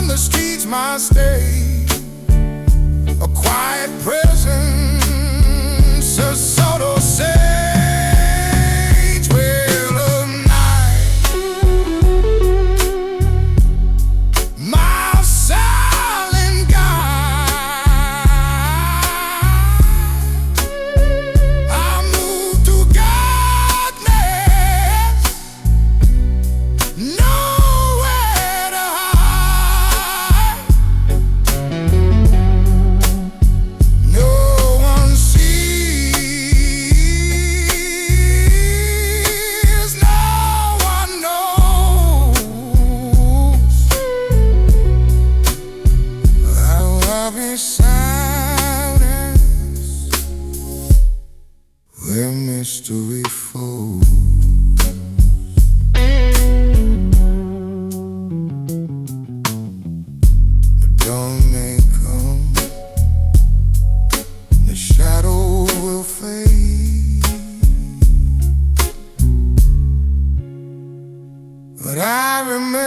the streets my stage, a quiet presence, a subtle sage will of night. My silent guide, I move through darkness, nowhere to hide. No one sees, no one knows. I love in silence where mystery flows. The dawn may come, the shadow will fade, but I remain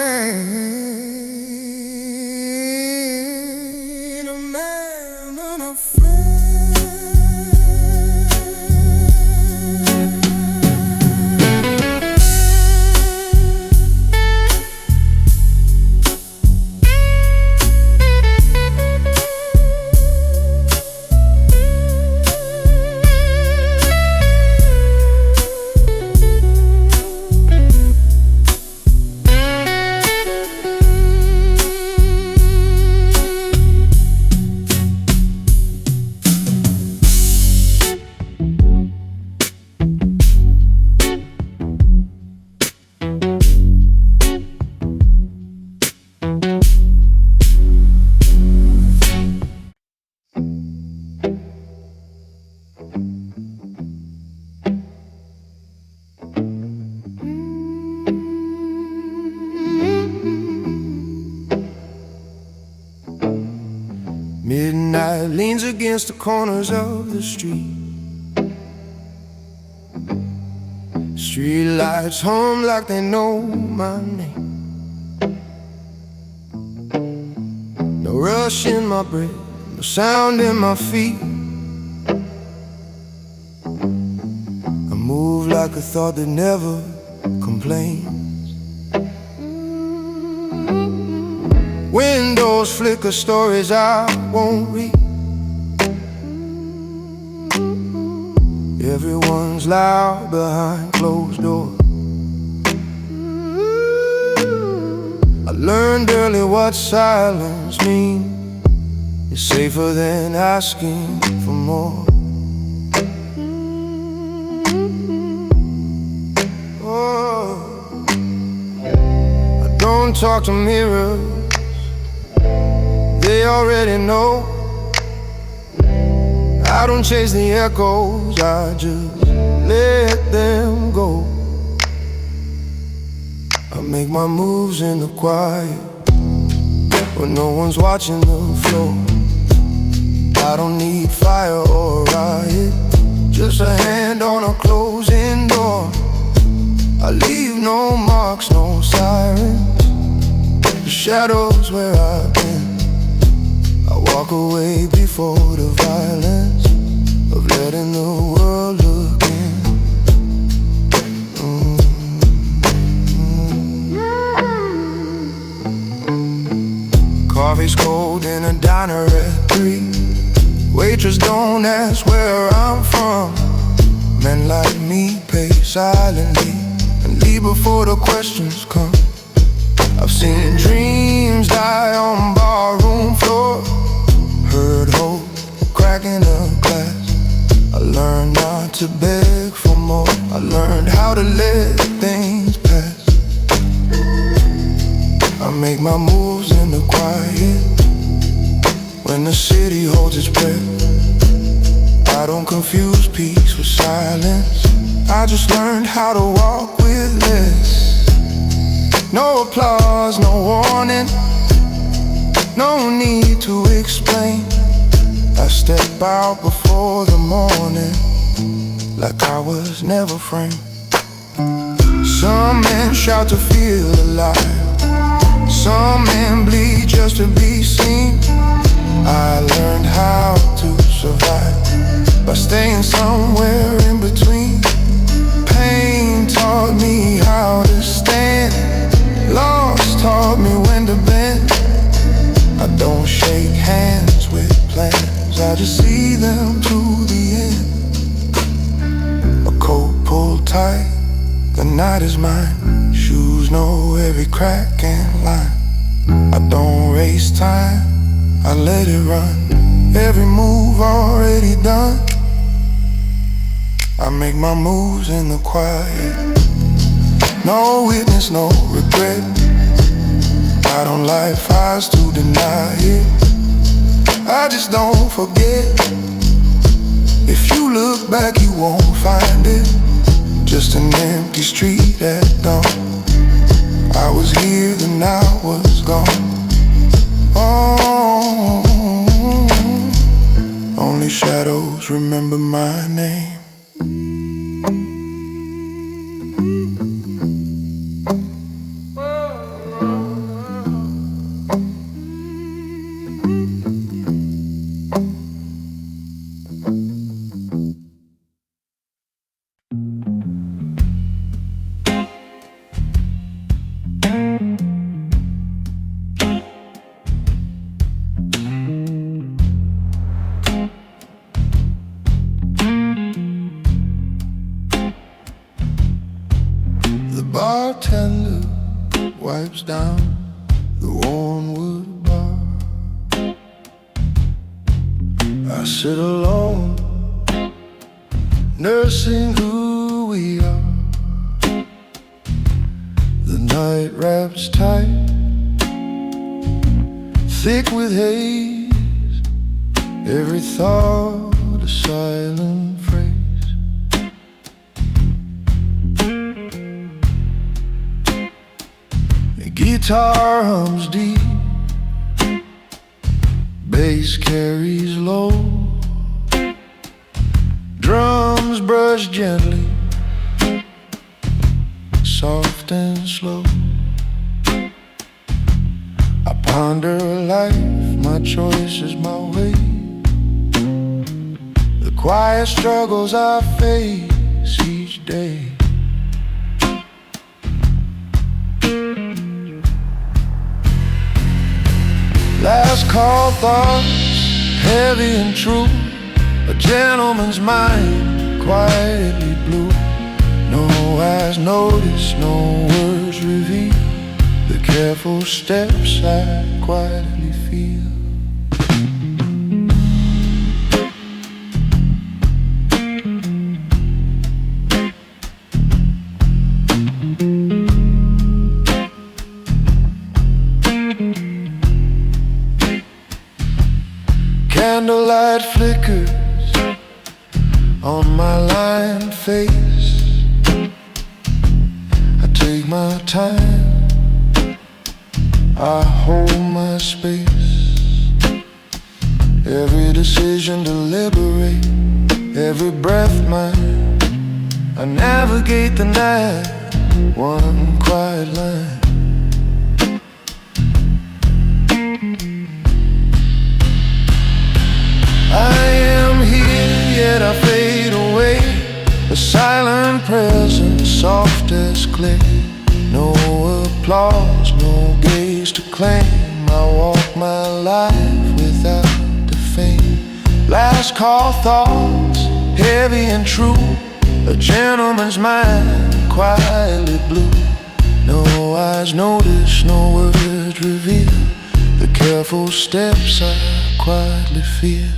a man unafraid.
against the corners of the street. Street lights hum like they know my name. No rush in my breath, no sound in my feet. I move like a thought that never complains. Windows flicker, stories I won't read. Everyone's loud behind closed doors. I learned early what silence means. It's safer than asking for more. Oh, I don't talk to mirrors, they already know. I don't chase the echoes, I just let them go. I make my moves in the quiet, when no one's watching the flow. I don't need fire or a riot, just a hand on a closing door. I leave no marks, no sirens, the shadows where I've been. I walk away before the violence of letting the world look in. Coffee's cold in a diner at 3. Waitress don't ask where I'm from. Men like me pay silently and leave before the questions come. I've seen dreams die on barroom floor, heard hope cracking a glass. I learned not to beg for more, I learned how to let things pass. I make my moves in the quiet, when the city holds its breath. I don't confuse peace with silence, I just learned how to walk with less. No applause, no warning, no need to explain. I step out before the morning, like I was never framed. Some men shout to feel alive, some men bleed just to be seen. I learned how to survive by staying somewhere in between. Pain taught me how to stand, loss taught me when to bend. I don't shake hands with plans, I just see them to the end. A coat pulled tight, the night is mine. Shoes know every crack and line. I don't waste time, I let it run. Every move already done. I make my moves in the quiet, no witness, no regret. I don't light fires to deny it, I just don't forget. If you look back you won't find it, just an empty street at dawn. I was here then I was gone. Oh, only shadows remember my name. Bartender wipes down the worn wood bar. I sit alone, nursing who we are. The night wraps tight, thick with haze, every thought a silent phrase. Guitar hums deep, bass carries low. drums brush gently, soft and slow. I ponder life, my choices, my way, the quiet struggles I face each day. Last call thoughts, heavy and true, a gentleman's mind, quietly blue. No eyes notice, no words reveal the careful steps I quietly feel. Candlelight flickers on my lined face. I take my time, I hold my space. Every decision deliberate, every breath mine. I navigate the night, one quiet line. I am here, yet I fade away. A silent presence, soft as clay. No applause, no gaze to claim. I walk my life without the fame. Last call thoughts, heavy and true. A gentleman's mind, quietly blue. No eyes notice, no words reveal the careful steps I quietly feel.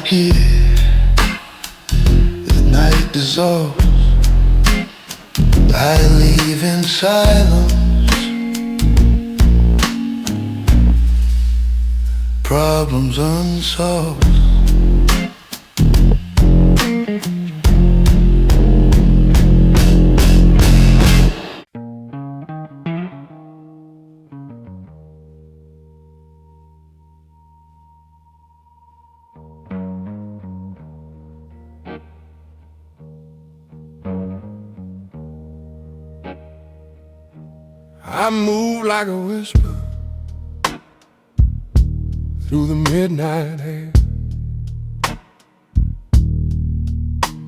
Here, the night dissolves. I leave in silence, problems unsolved. I move like a whisper through the midnight air.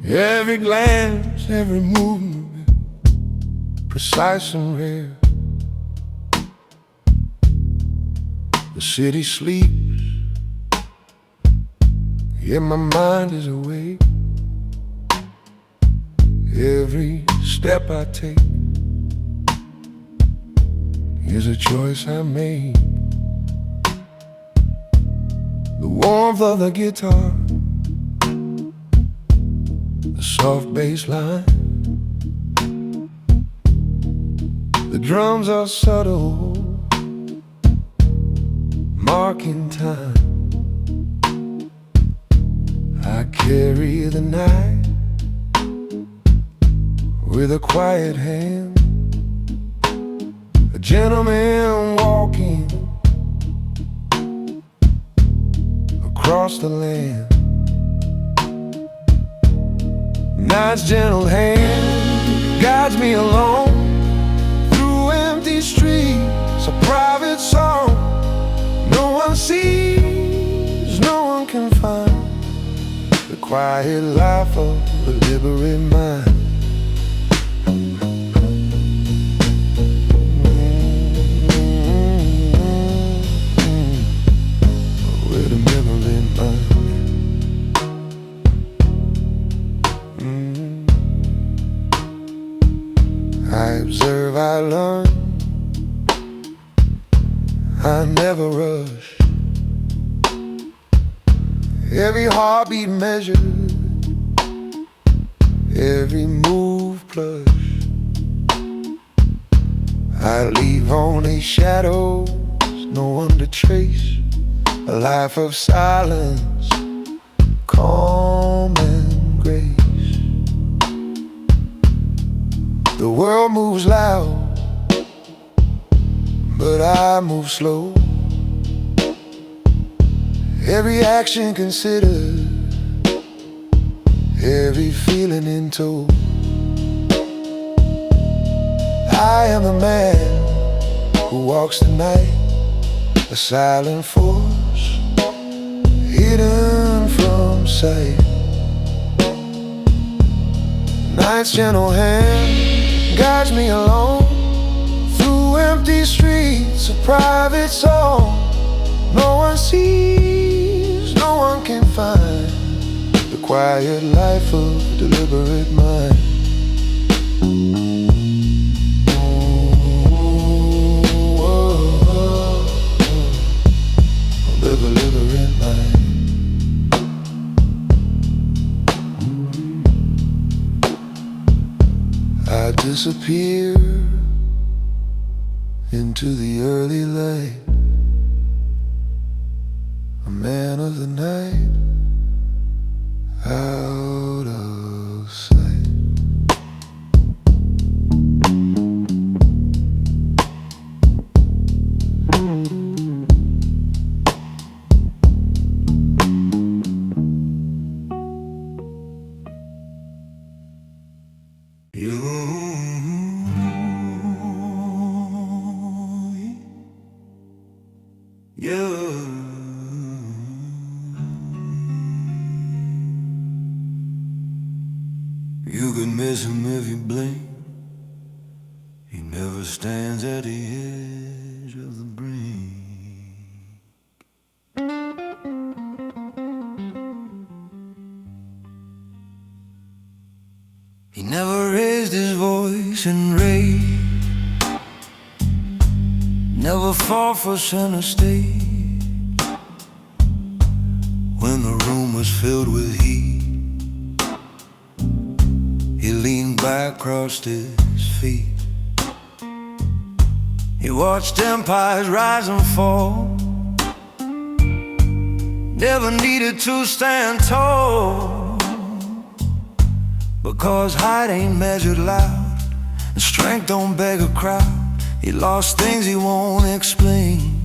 Every glance, every movement, precise and rare. The city sleeps, yet my mind is awake. Every step I take is a choice I made. The warmth of the guitar, the soft bass line, the drums are subtle, marking time. I carry the night with a quiet hand. A gentleman walking across the land. Night's gentle hand guides me along through empty streets, a private song. No one sees, no one can find the quiet life of a liberated mind.
I learned I never rush. Every heartbeat measured, every move plush. I leave only shadows, no one to trace. A life of silence, calm and grace. The world moves loud, but I move slow. Every action considered, every feeling in tow. I am a man who walks the night, a silent force, hidden from sight. Night's gentle hand guides me alone through empty streets, a private song. No one sees, no one can find the quiet life of a deliberate mind. Deliberate mind. I disappear into the early light, a man of the night, out of sight. You could miss him if you blink. He never stands at the edge of the brink. He never raised his voice in rage, never fought for center stage. When the room was filled with heat, he leaned back, crossed his feet. He watched empires rise and fall, never needed to stand tall, because height ain't measured loud, and strength don't beg a crowd. He lost things he won't explain,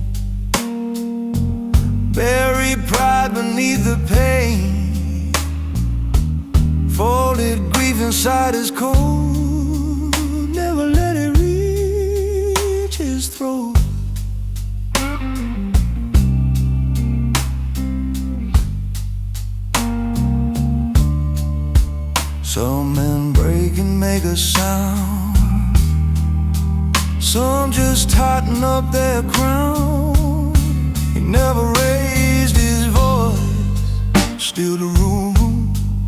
buried pride beneath the pain, folded grief inside his coat, never let it reach his throat. Some men break and make a sound, some just tighten up their crown. He never raised his voice, still the room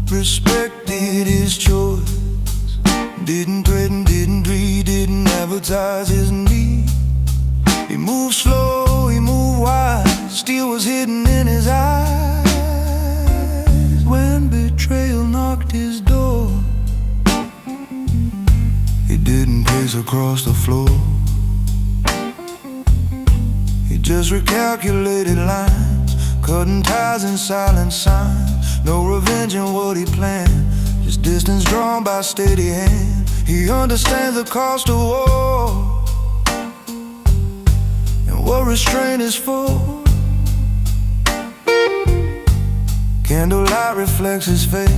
respected his choice. Didn't threaten, didn't dream, didn't advertise his need. He moved slow, he moved wide, steel was hidden in his eyes. When betrayal knocked his door, he didn't pace across the floor. He just recalculated lines, cutting ties in silent signs. No revenge in what he planned, just distance drawn by steady hand. He understands the cost of war and what restraint is for. Candlelight reflects his face,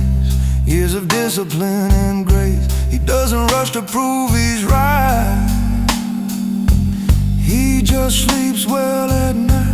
years of discipline and grace. He doesn't rush to prove he's right, he just sleeps well at night.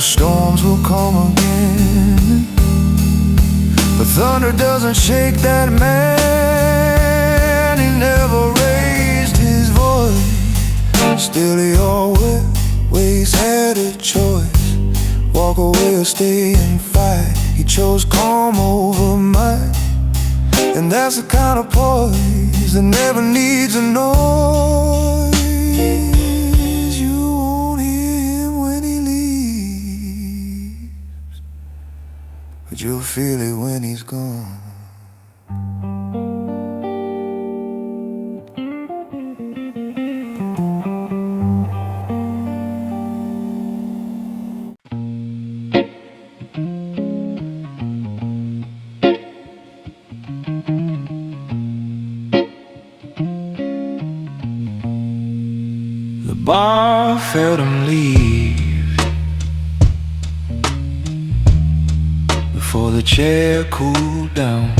storms will come again, but thunder doesn't shake that man. He never raised his voice, still he always had a choice: walk away or stay and fight. He chose calm over might, and that's the kind of poise that never needs a noise. You won't hear him when he leaves, but you'll feel it when he's gone. The bar felt him leave before the chair cooled down,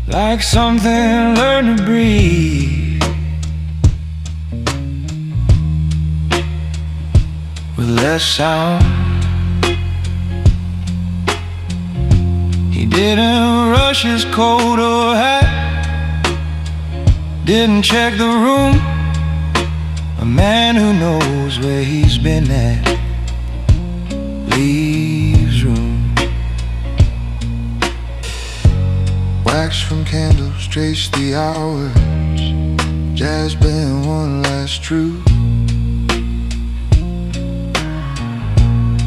like something learned to breathe with less sound. He didn't rush his coat or hat, didn't check the room. A man who knows where he's been at leaves room. Wax from candles trace the hours, jazz band one last true.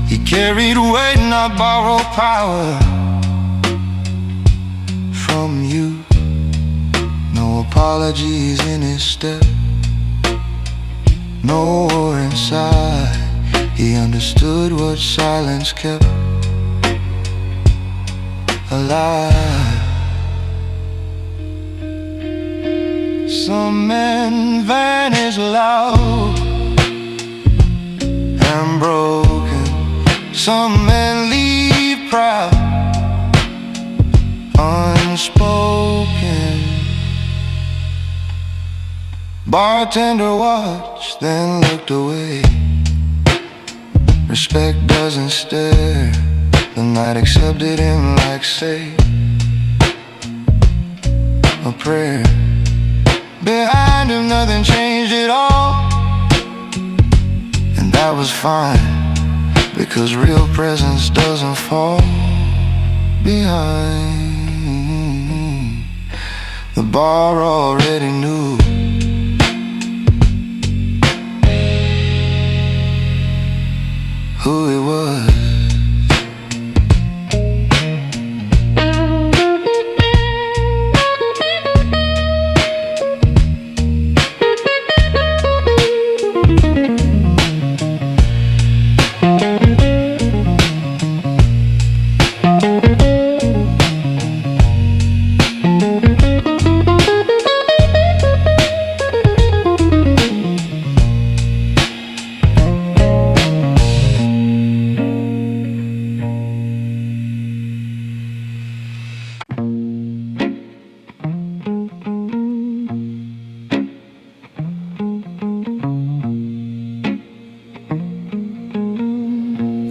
He carried weight, not borrowed power from you. No apologies in his step, no war inside. He understood what silence kept alive. Some men vanish loud and broken, some men leave proud, unspoken. Bartender watched, then looked away. Respect doesn't stare, the night accepted him like, say, a prayer. Behind him nothing changed at all, and that was fine, because real presence doesn't fall behind. The bar already knew who he was.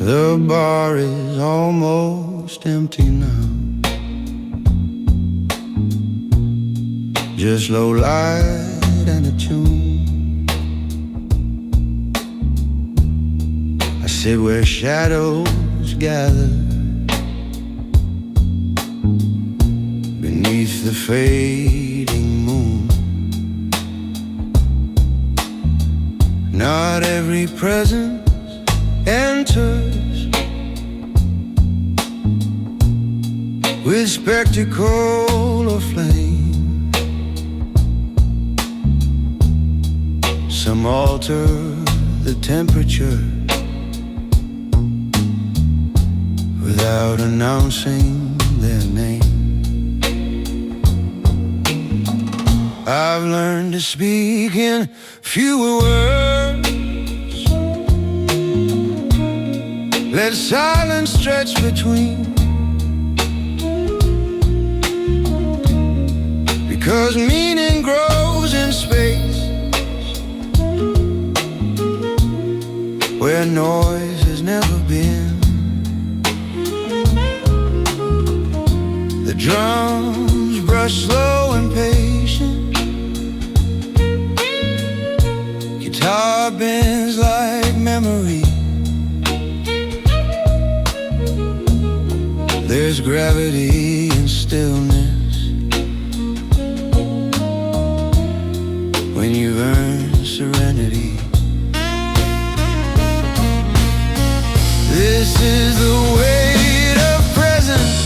The bar is almost empty now, just low light and a tune. I sit where shadows gather beneath the fading moon. Not every presence enters with spectacle or flame. Some alter the temperature without announcing their name. I've learned to speak in fewer words, let silence stretch between, because meaning grows in space
where noise has never been. The drums brush slow and patient. Guitar bends like memory. There's gravity in stillness when you've earned serenity. This is the weight of presence,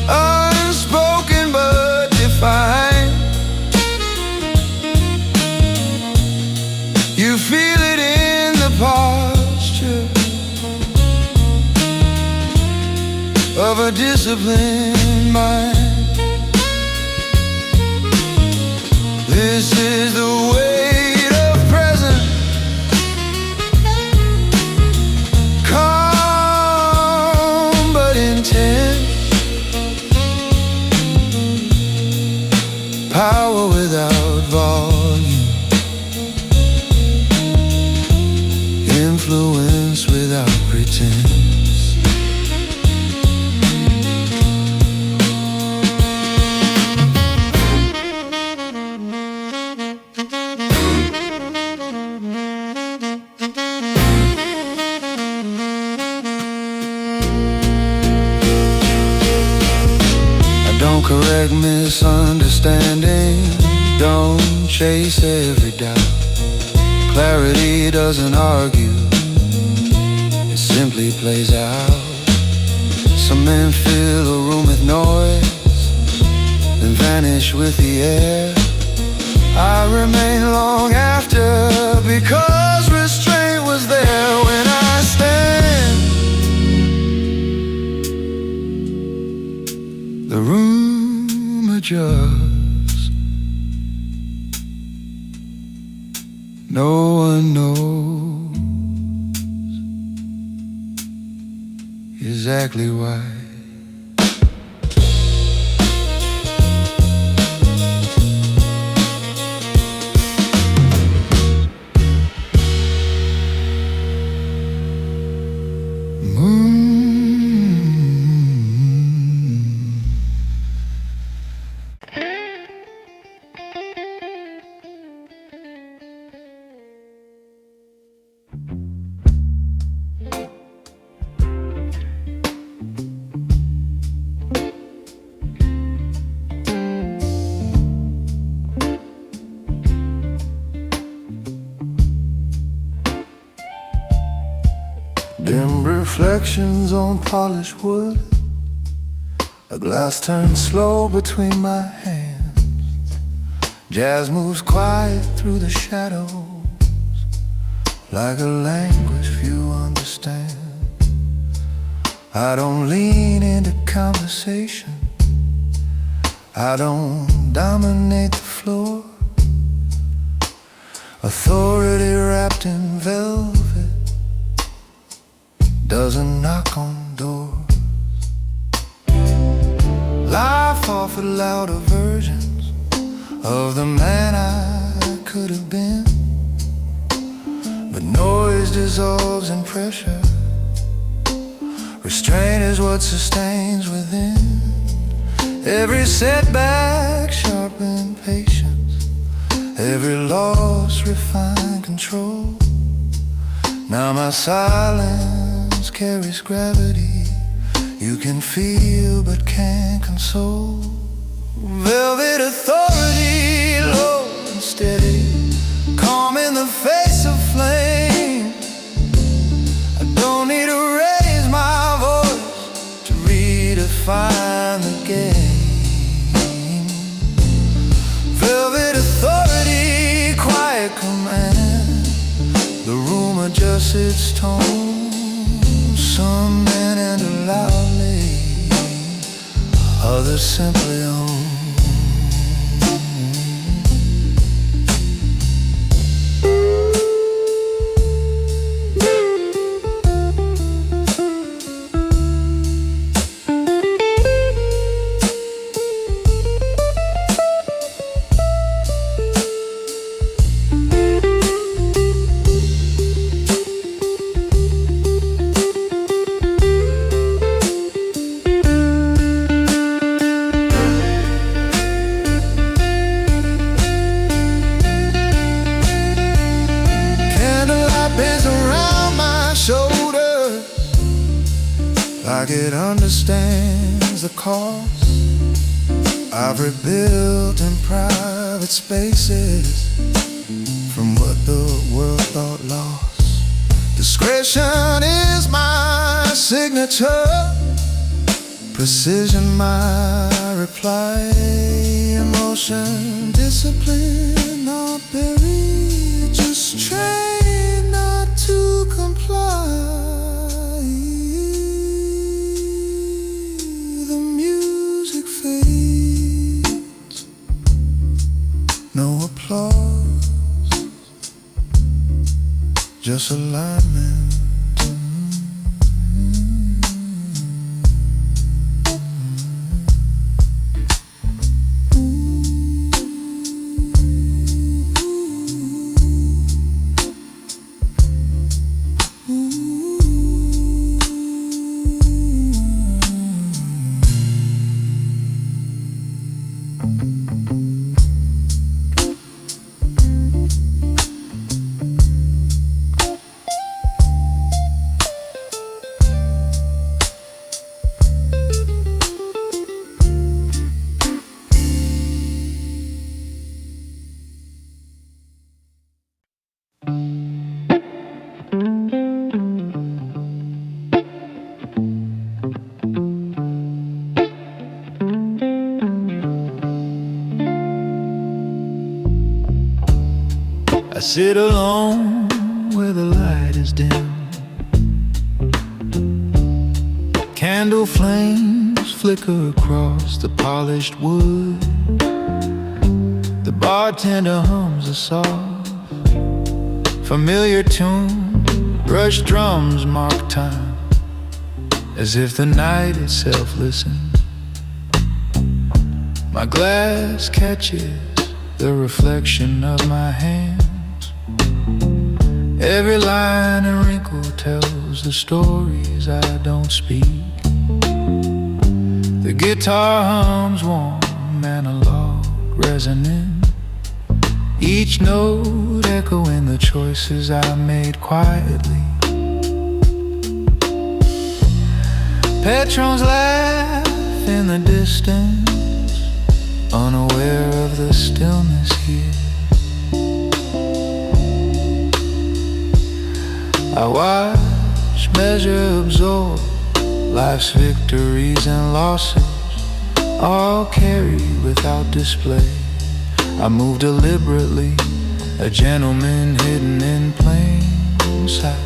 unspoken but defined. You feel it in the posture of a disciplined mind. This is the weight of presence, calm but intense. Power without volume, influence without pretense. Don't correct misunderstanding, don't chase every doubt. Clarity doesn't argue, it simply plays out. Some men fill a room with noise, then vanish with the air. I remain long after, because restraint was there when I stand. The room adjusts. No one knows exactly why. Dim reflections on polished wood. A glass turns slow between my hands. Jazz moves quiet through the shadows, like a language few understand. I don't lean into conversation, I don't dominate the floor. Authority wrapped in velvet doesn't knock on doors. Life offered louder versions of the man I could have been, but noise dissolves in pressure. Restraint is what sustains within. Every setback sharpened patience, every loss refined control. Now my silence carries gravity, you can feel but can't console. Velvet authority, low and steady, calm in the face of flame. I don't need to raise my voice to redefine the game. Velvet authority, quiet command, the room adjusts its tone. Some men enter loudly, others simply own.
it understands the cost. I've rebuilt in private spaces from what the world thought lost. Discretion is my signature, precision my reply. Emotion, discipline, not buried, just train not to comply. The music fades, no applause, just alignment.
I sit alone where the light is dim. Candle flames flicker across the polished wood. The bartender hums a soft, familiar tune. Rush drums mark time, as if the night itself listens. My glass catches the reflection of my hands. Every line and wrinkle tells the stories I don't speak. The guitar hums warm, analog, resonant. Each note echoing the choices I made quietly. Patrons laugh in the distance, unaware of the stillness here. I watch, measure, absorb life's victories and losses, all carried without display. I move deliberately, a gentleman hidden in plain sight.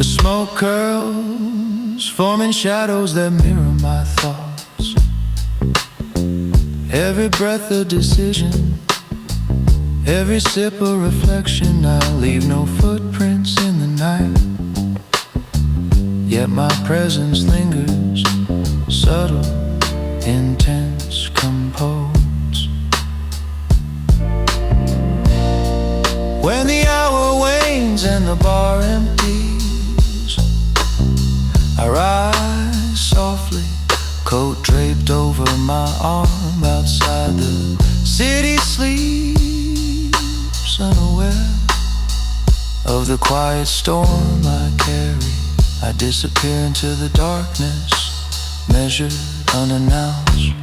Smoke curls, forming shadows that mirror my thoughts. Every breath a decision, every sip a reflection. I leave no footprints in the night, yet my presence lingers, subtle, intense, composed. When the hour wanes and the bar empties, I rise softly, coat draped over my arm. Outside the city sleeps, unaware of the quiet storm I carry. I disappear into the darkness, measured, unannounced.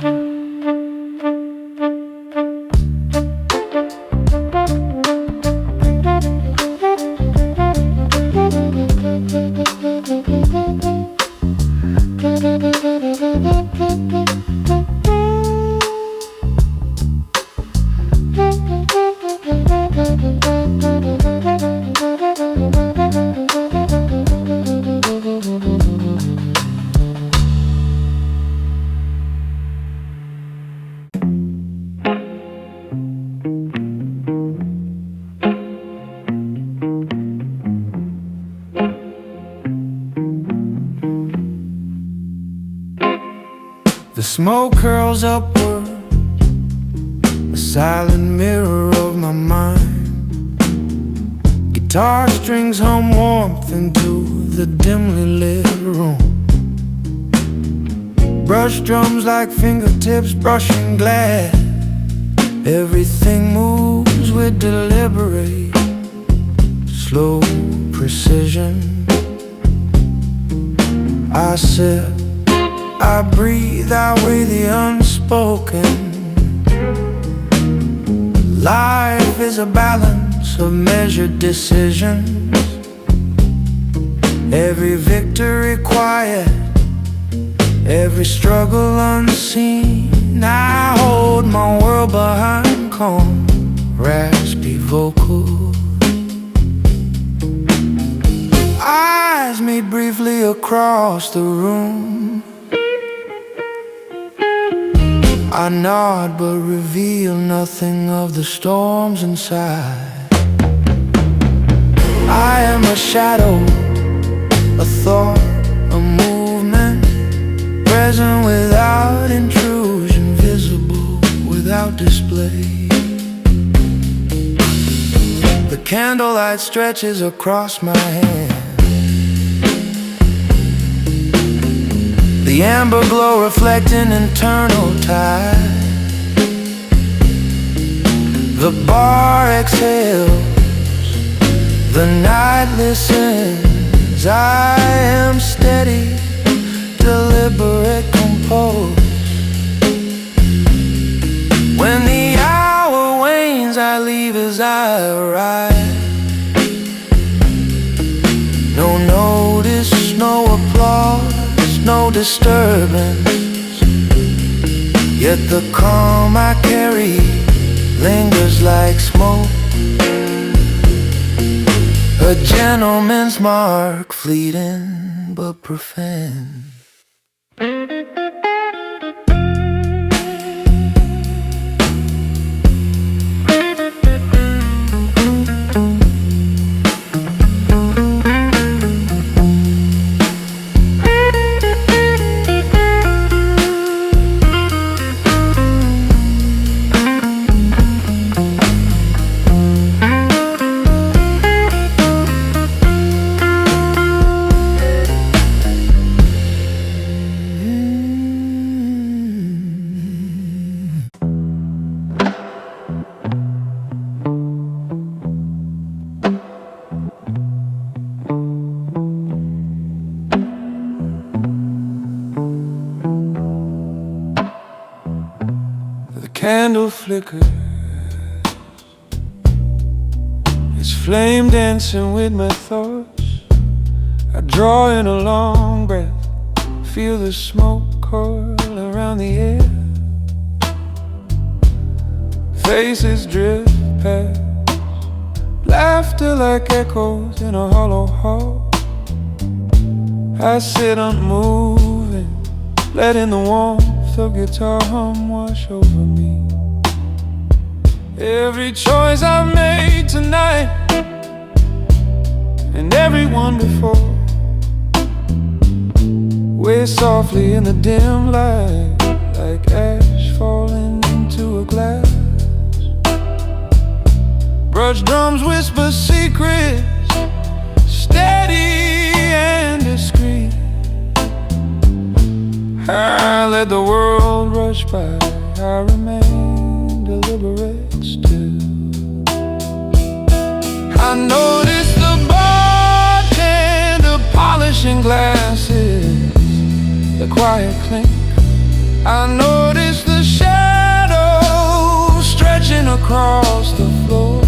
The smoke curls upward, a silent mirror of my mind. Guitar strings hum warmth into the dimly lit room. Brush drums like fingertips brushing glass. Everything moves with deliberate, slow precision. I sit, I breathe, I weigh the unspoken. Life is a balance of measured decisions. Every victory quiet, every struggle unseen. I hold my world behind calm, raspy vocals. Eyes meet briefly across the room. I nod but reveal nothing of the storms inside. I am a shadow, a thought, a movement, present without intrusion, visible without display. The candlelight stretches across my hand. The amber glow reflecting internal tide. The bar exhales, the night listens. I am steady, deliberate, composed. When the hour wanes, I leave as I arrive. No notice, no applause, no disturbance. Yet the calm I carry lingers like smoke, a gentleman's mark, fleeting but profound. Candle flickers, its flame dancing with my thoughts. I draw in a long breath, feel the smoke coil around the air. Faces drift past, laughter like echoes in a hollow hall. I sit unmoving, letting the warmth of guitar hum wash over me. Every choice I've made tonight, and every one before, weighs softly in the dim light, like ash falling into a glass. Brush drums whisper secrets, steady and discreet. I let the world rush by, I remain deliberate still. I notice the bartender polishing glasses, the quiet clink. I notice the shadows stretching across the floor.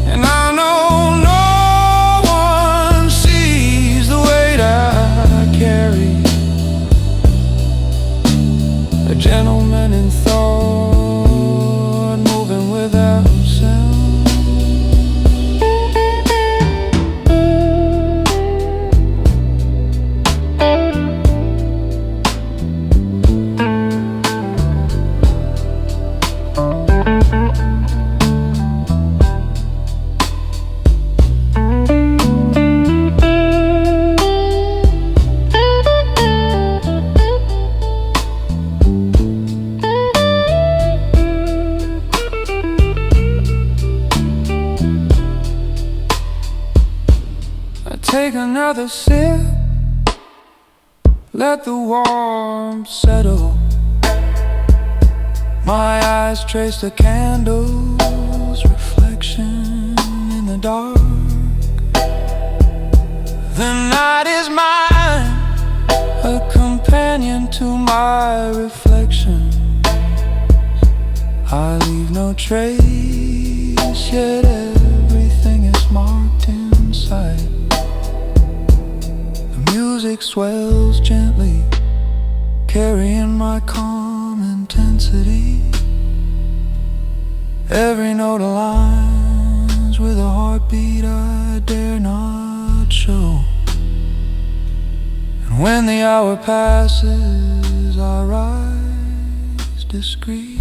And I know no one sees the weight I carry, a gentleman in thought, moving without sound.
another sip, let the warmth settle. My eyes trace the candle's reflection in the dark. The night is mine, a companion to my reflection. I leave no trace, yet everything is marked inside. The music swells gently, carrying my calm intensity. Every note aligns with a heartbeat I dare not show. And when the hour passes, I rise discreet.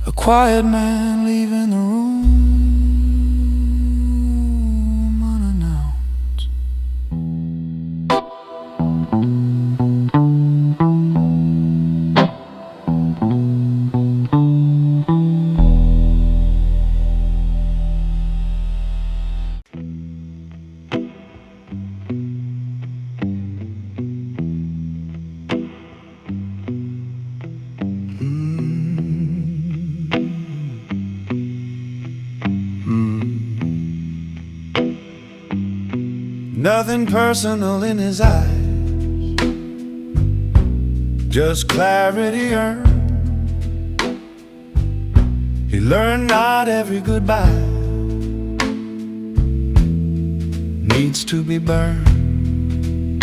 A quiet man leaving the room unannounced.
Nothing personal in his eyes, just clarity earned. He learned not every goodbye needs to be burned.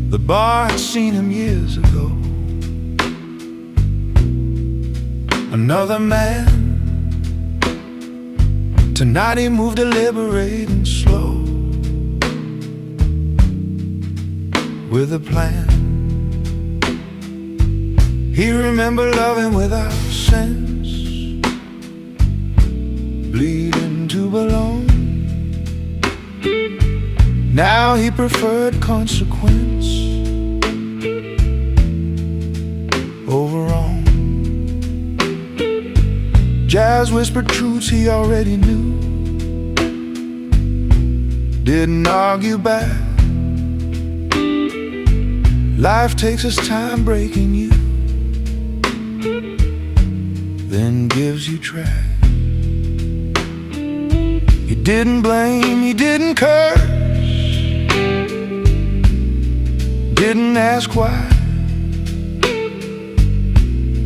The bar had seen him years ago. Another man. Tonight he moved deliberate and slow, with a plan. He remembered loving without sense, bleeding to belong. Now he preferred consequence over wrong. Jazz whispered truths he already knew, didn't argue back. Life takes its time breaking you, then gives you track. He didn't blame, he didn't curse, didn't ask why.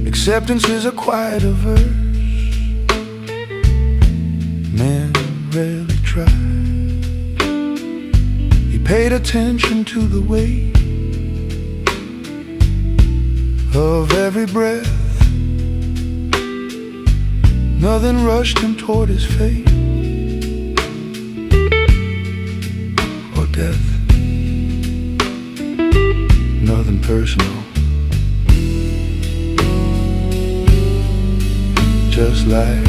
Acceptance is a quieter verse men rarely try. He paid attention to the weight of every breath. Nothing rushed him toward his fate or death. Nothing personal, just life.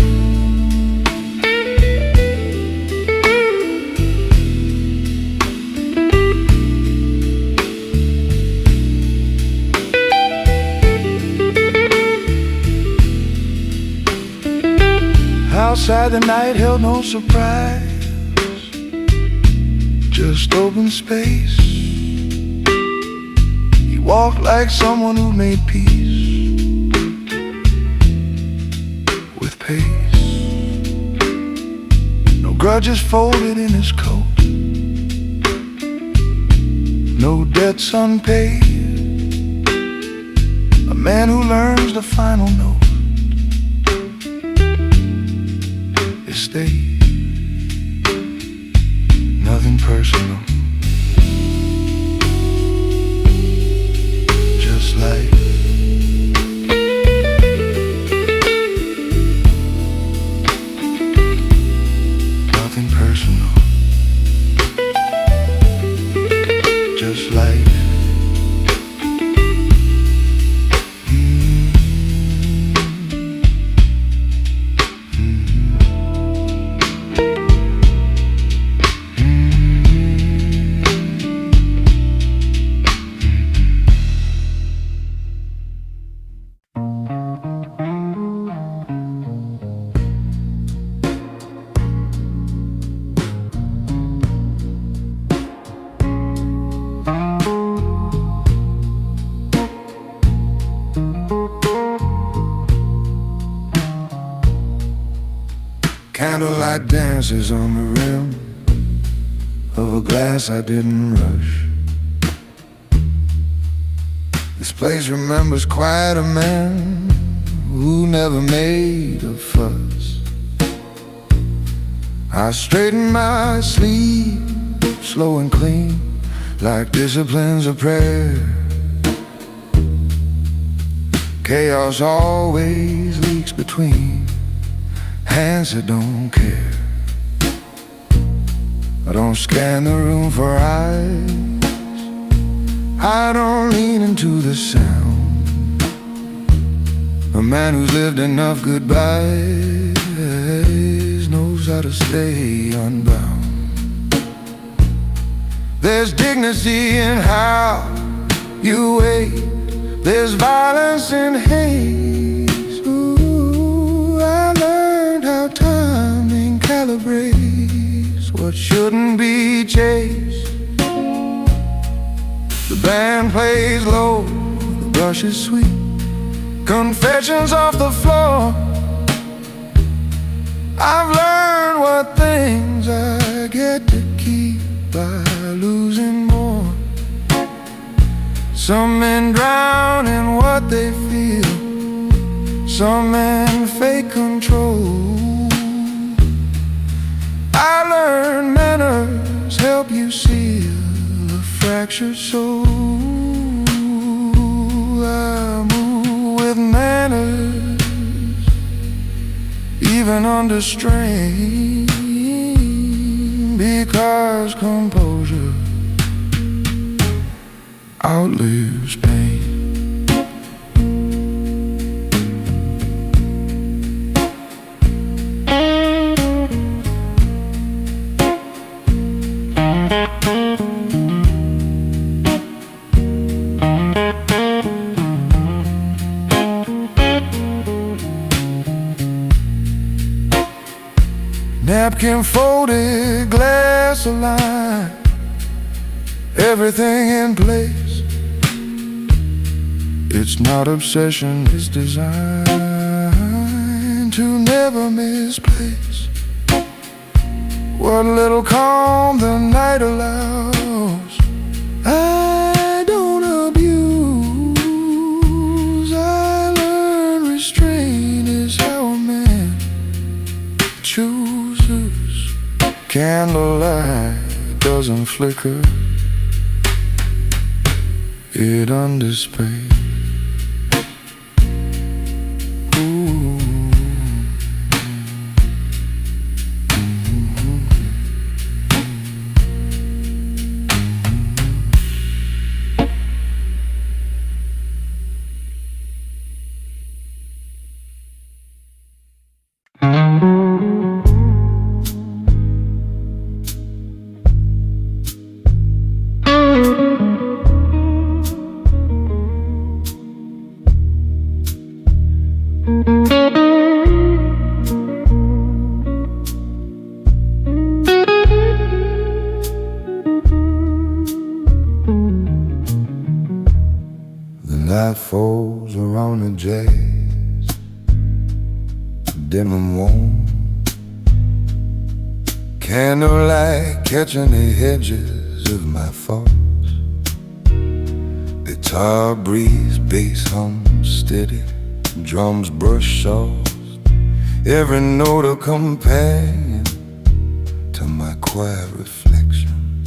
Outside the night held no surprise, just open space. He walked like someone who made peace with pace. No grudges folded in his coat, no debts unpaid. A man who learns the final note stay. Nothing personal, just life. Nothing personal, just life.
Moonlight dances on the rim of a glass I didn't rush. This place remembers quite a man who never made a fuss. I straighten my sleeve, slow and clean, like discipline's a prayer. Chaos always leaks between hands that don't care. I don't scan the room for eyes, I don't lean into the sound. A man who's lived enough goodbyes knows how to stay unbound. There's dignity in how you wait, there's violence in haze. Ooh, I learned how timing calibrates what shouldn't be chased. The band plays low, the brush is sweet, confessions off the floor. I've learned what things I get to keep by losing more. Some men drown in what they feel, some men fake control. I learned manners help you seal a fractured soul. I move with manners, even under strain, because composure outlives pain. Napkin folded, glass aligned, everything in place. It's not obsession, it's designed to never misplace. What little calm the night allows, I don't abuse. I learn restraint is how a man chooses. Candlelight doesn't flicker, it undisplays. Night falls around the jazz, dim and warm. Candlelight catching the edges of my thoughts. Guitar breeze, bass hum steady, drums brush soft. Every note a companion to my quiet reflection.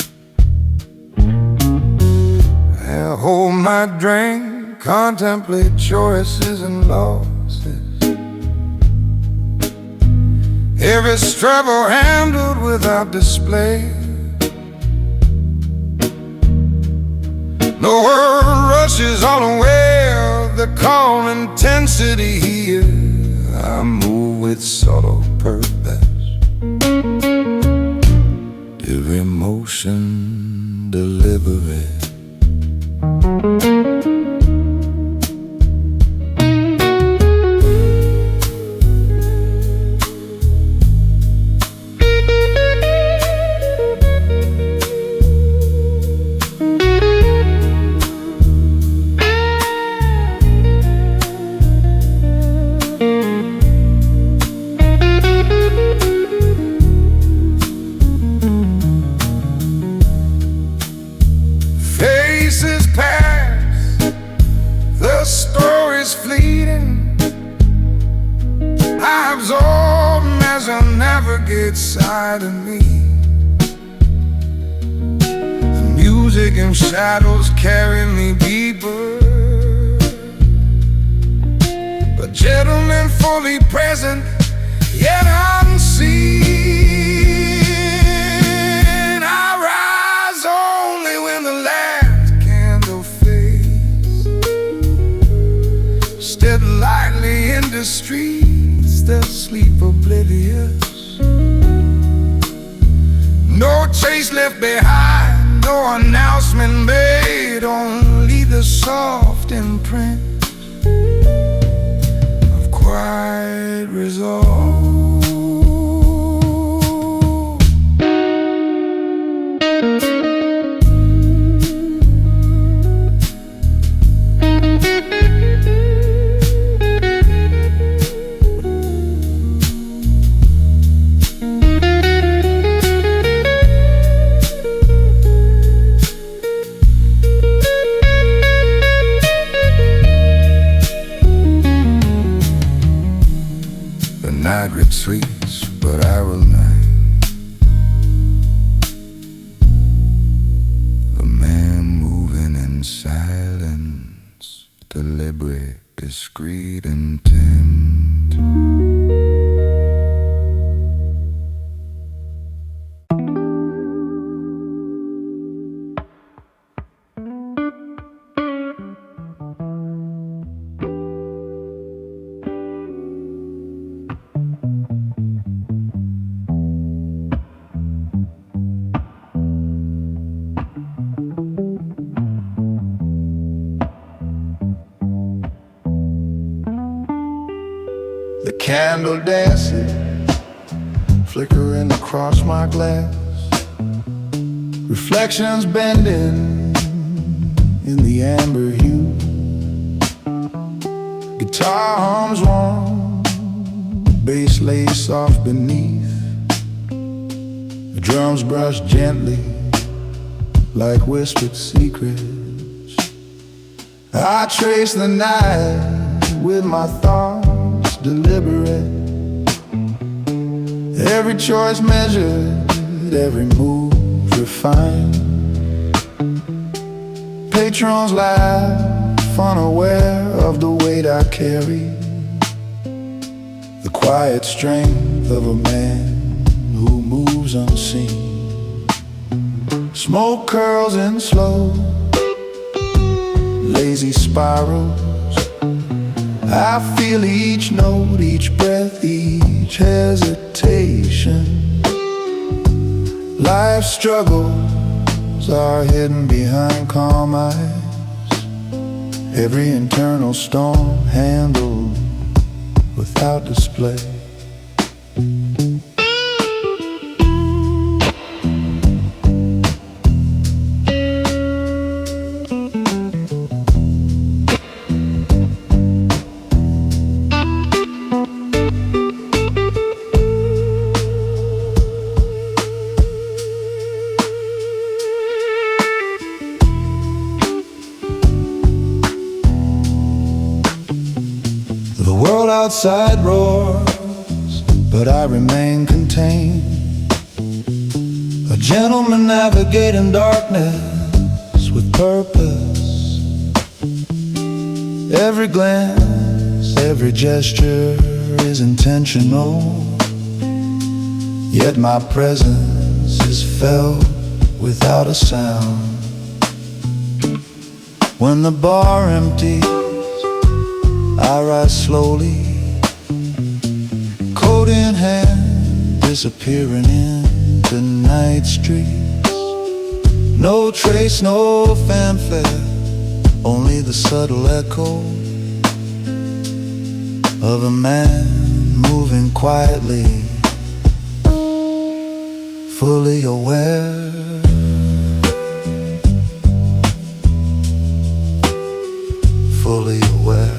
I hold my drink, contemplate choices and losses. Every struggle handled without display. The world rushes all aware of the calm intensity here. I move with subtle purpose, every motion deliberate.
faces pass, the story's fleeting. I absorb as I'll never get side of me. The music and shadows carry me deeper, but gentle and fully present, yet unseen. I rise only when the last candle fades. Step lightly into streets that sleep oblivious. No trace left behind, no announcement made, only the soft imprint of quiet resolve. Night retreats, but I remain the man moving in silence, deliberate, discreet, intent. The candle dancing, flickering across my glass. Reflections bending in the amber hue. Guitar hums warm, bass lays soft beneath. The drums brush gently like whispered secrets. I trace the night with my thoughts, deliberate. Every choice measured, every move refined. Patrons laugh, unaware of the weight I carry. The quiet strength of a man who moves unseen. Smoke curls in slow, lazy spirals. I feel each note, each breath, each hesitation. Life's struggles are hidden behind calm eyes. Every internal storm handled without display. The world outside roars, but I remain contained. A gentleman navigating darkness with purpose. Every glance, every gesture is intentional. Yet my presence is felt without a sound. When the bar empties, I rise slowly, coat in hand, disappearing into night streets. No trace, no fanfare, only the subtle echo of a man moving quietly, fully aware. Fully aware.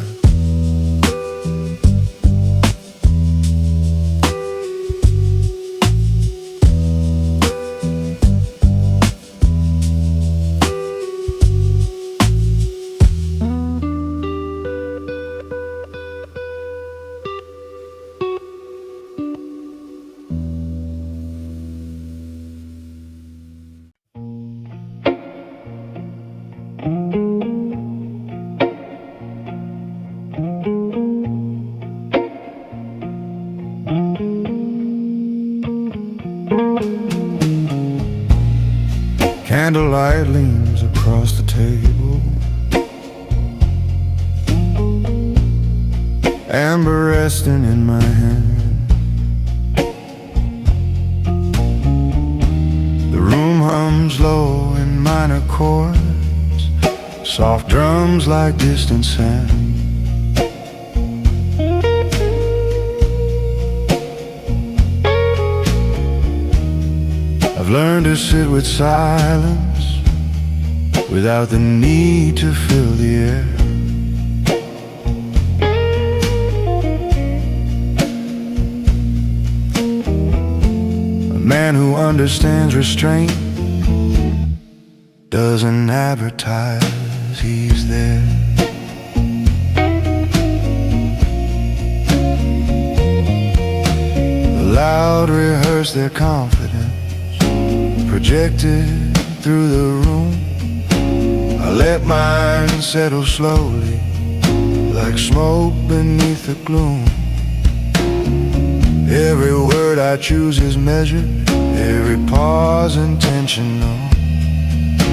light leans across the table. Amber resting in my hand. The room hums low in minor chords, soft drums like distant sand. I've learned to sit with silence without the need to fill the air. A man who understands restraint doesn't advertise he's there. The loud rehearse their confidence, projected through the room. I let mine settle slowly, like smoke beneath the gloom. Every word I choose is measured, every pause intentional,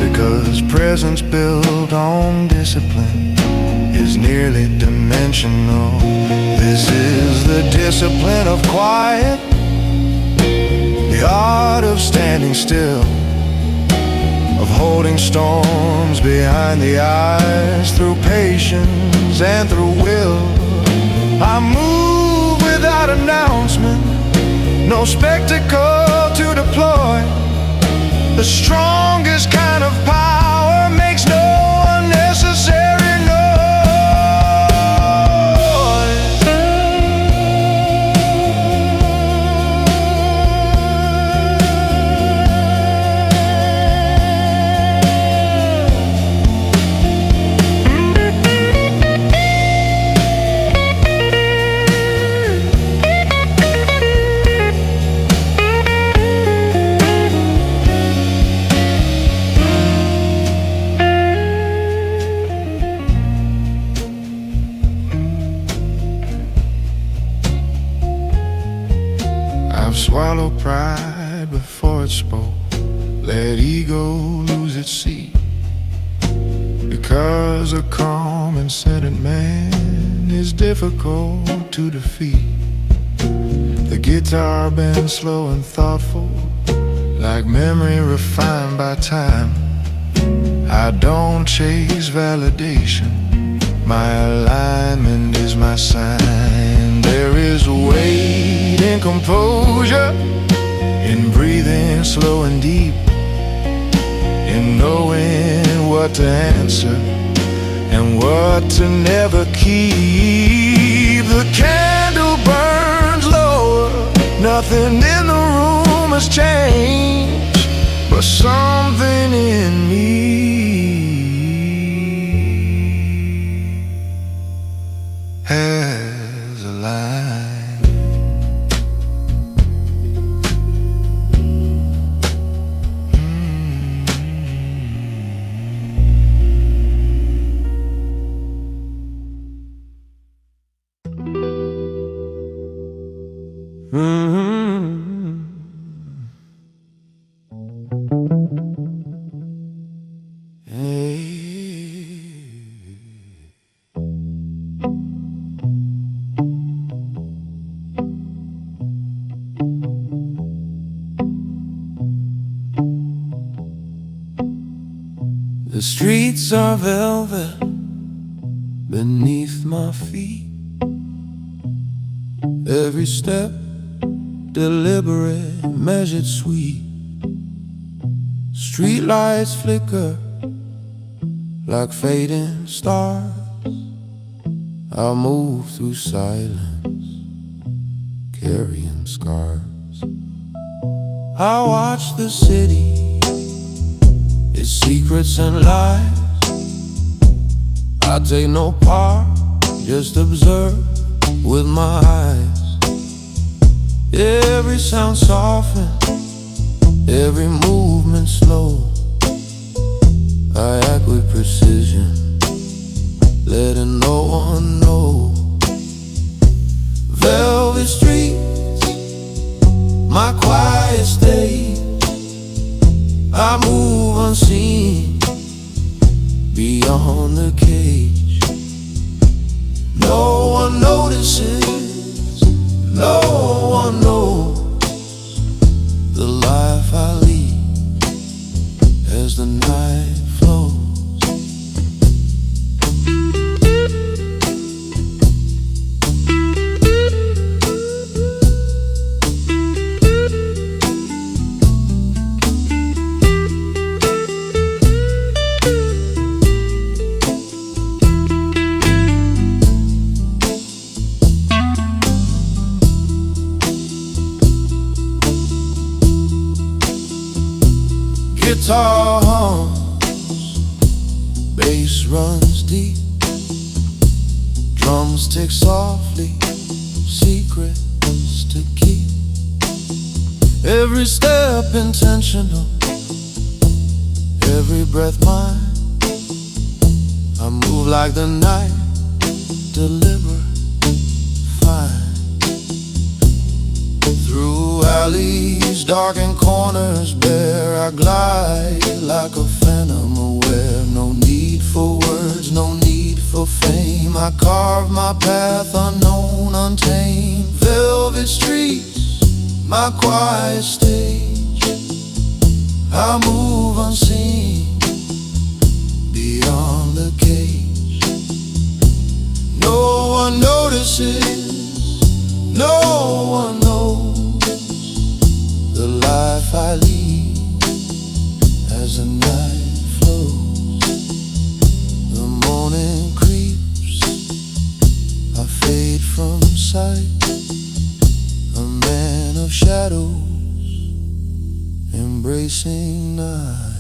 because presence built on discipline is nearly dimensional. This is the discipline of quiet, the art of standing still, of holding storms behind the eyes, through patience and through will. I move without announcement, no spectacle to deploy. The strongest kind of power makes no unnecessary noise. I've swallowed pride before it spoke, let ego lose its seat, because a calm and centered man is difficult to defeat. The guitar bends slow and thoughtful, like memory refined by time. I don't chase validation, my alignment is my sign. There is weight in composure, in breathing slow and deep, in knowing what to answer and what to never keep. The candle burns lower, nothing in the room has changed, but something in me has a line. The streets are velvet beneath my feet, every step deliberate, measured, sweet. Streetlights flicker like fading stars. I'll move through silence, carrying scars. I watch the city, its secrets and lies. I take no part, just observe with my eyes. Every sound softened, every movement slow. I act with precision, letting no one know. Velvet streets, my quiet state.
I move unseen beyond the cage. No one notices, no one knows the life I lead as the night flows. Guitar hums, bass runs deep, drums tick softly, secrets to keep. Every step intentional, every breath mine. I move like the night, deliberate, fine. Through alleys, dark and corners bare, I glide like a phantom aware. No need for words, no need for fame. I carve my path unknown, untamed. Velvet streets, my quiet stage. I move unseen beyond the cage. No one notices, no one knows the life I lead as the night flows. The morning creeps, I fade from sight. A man of shadows, embracing night.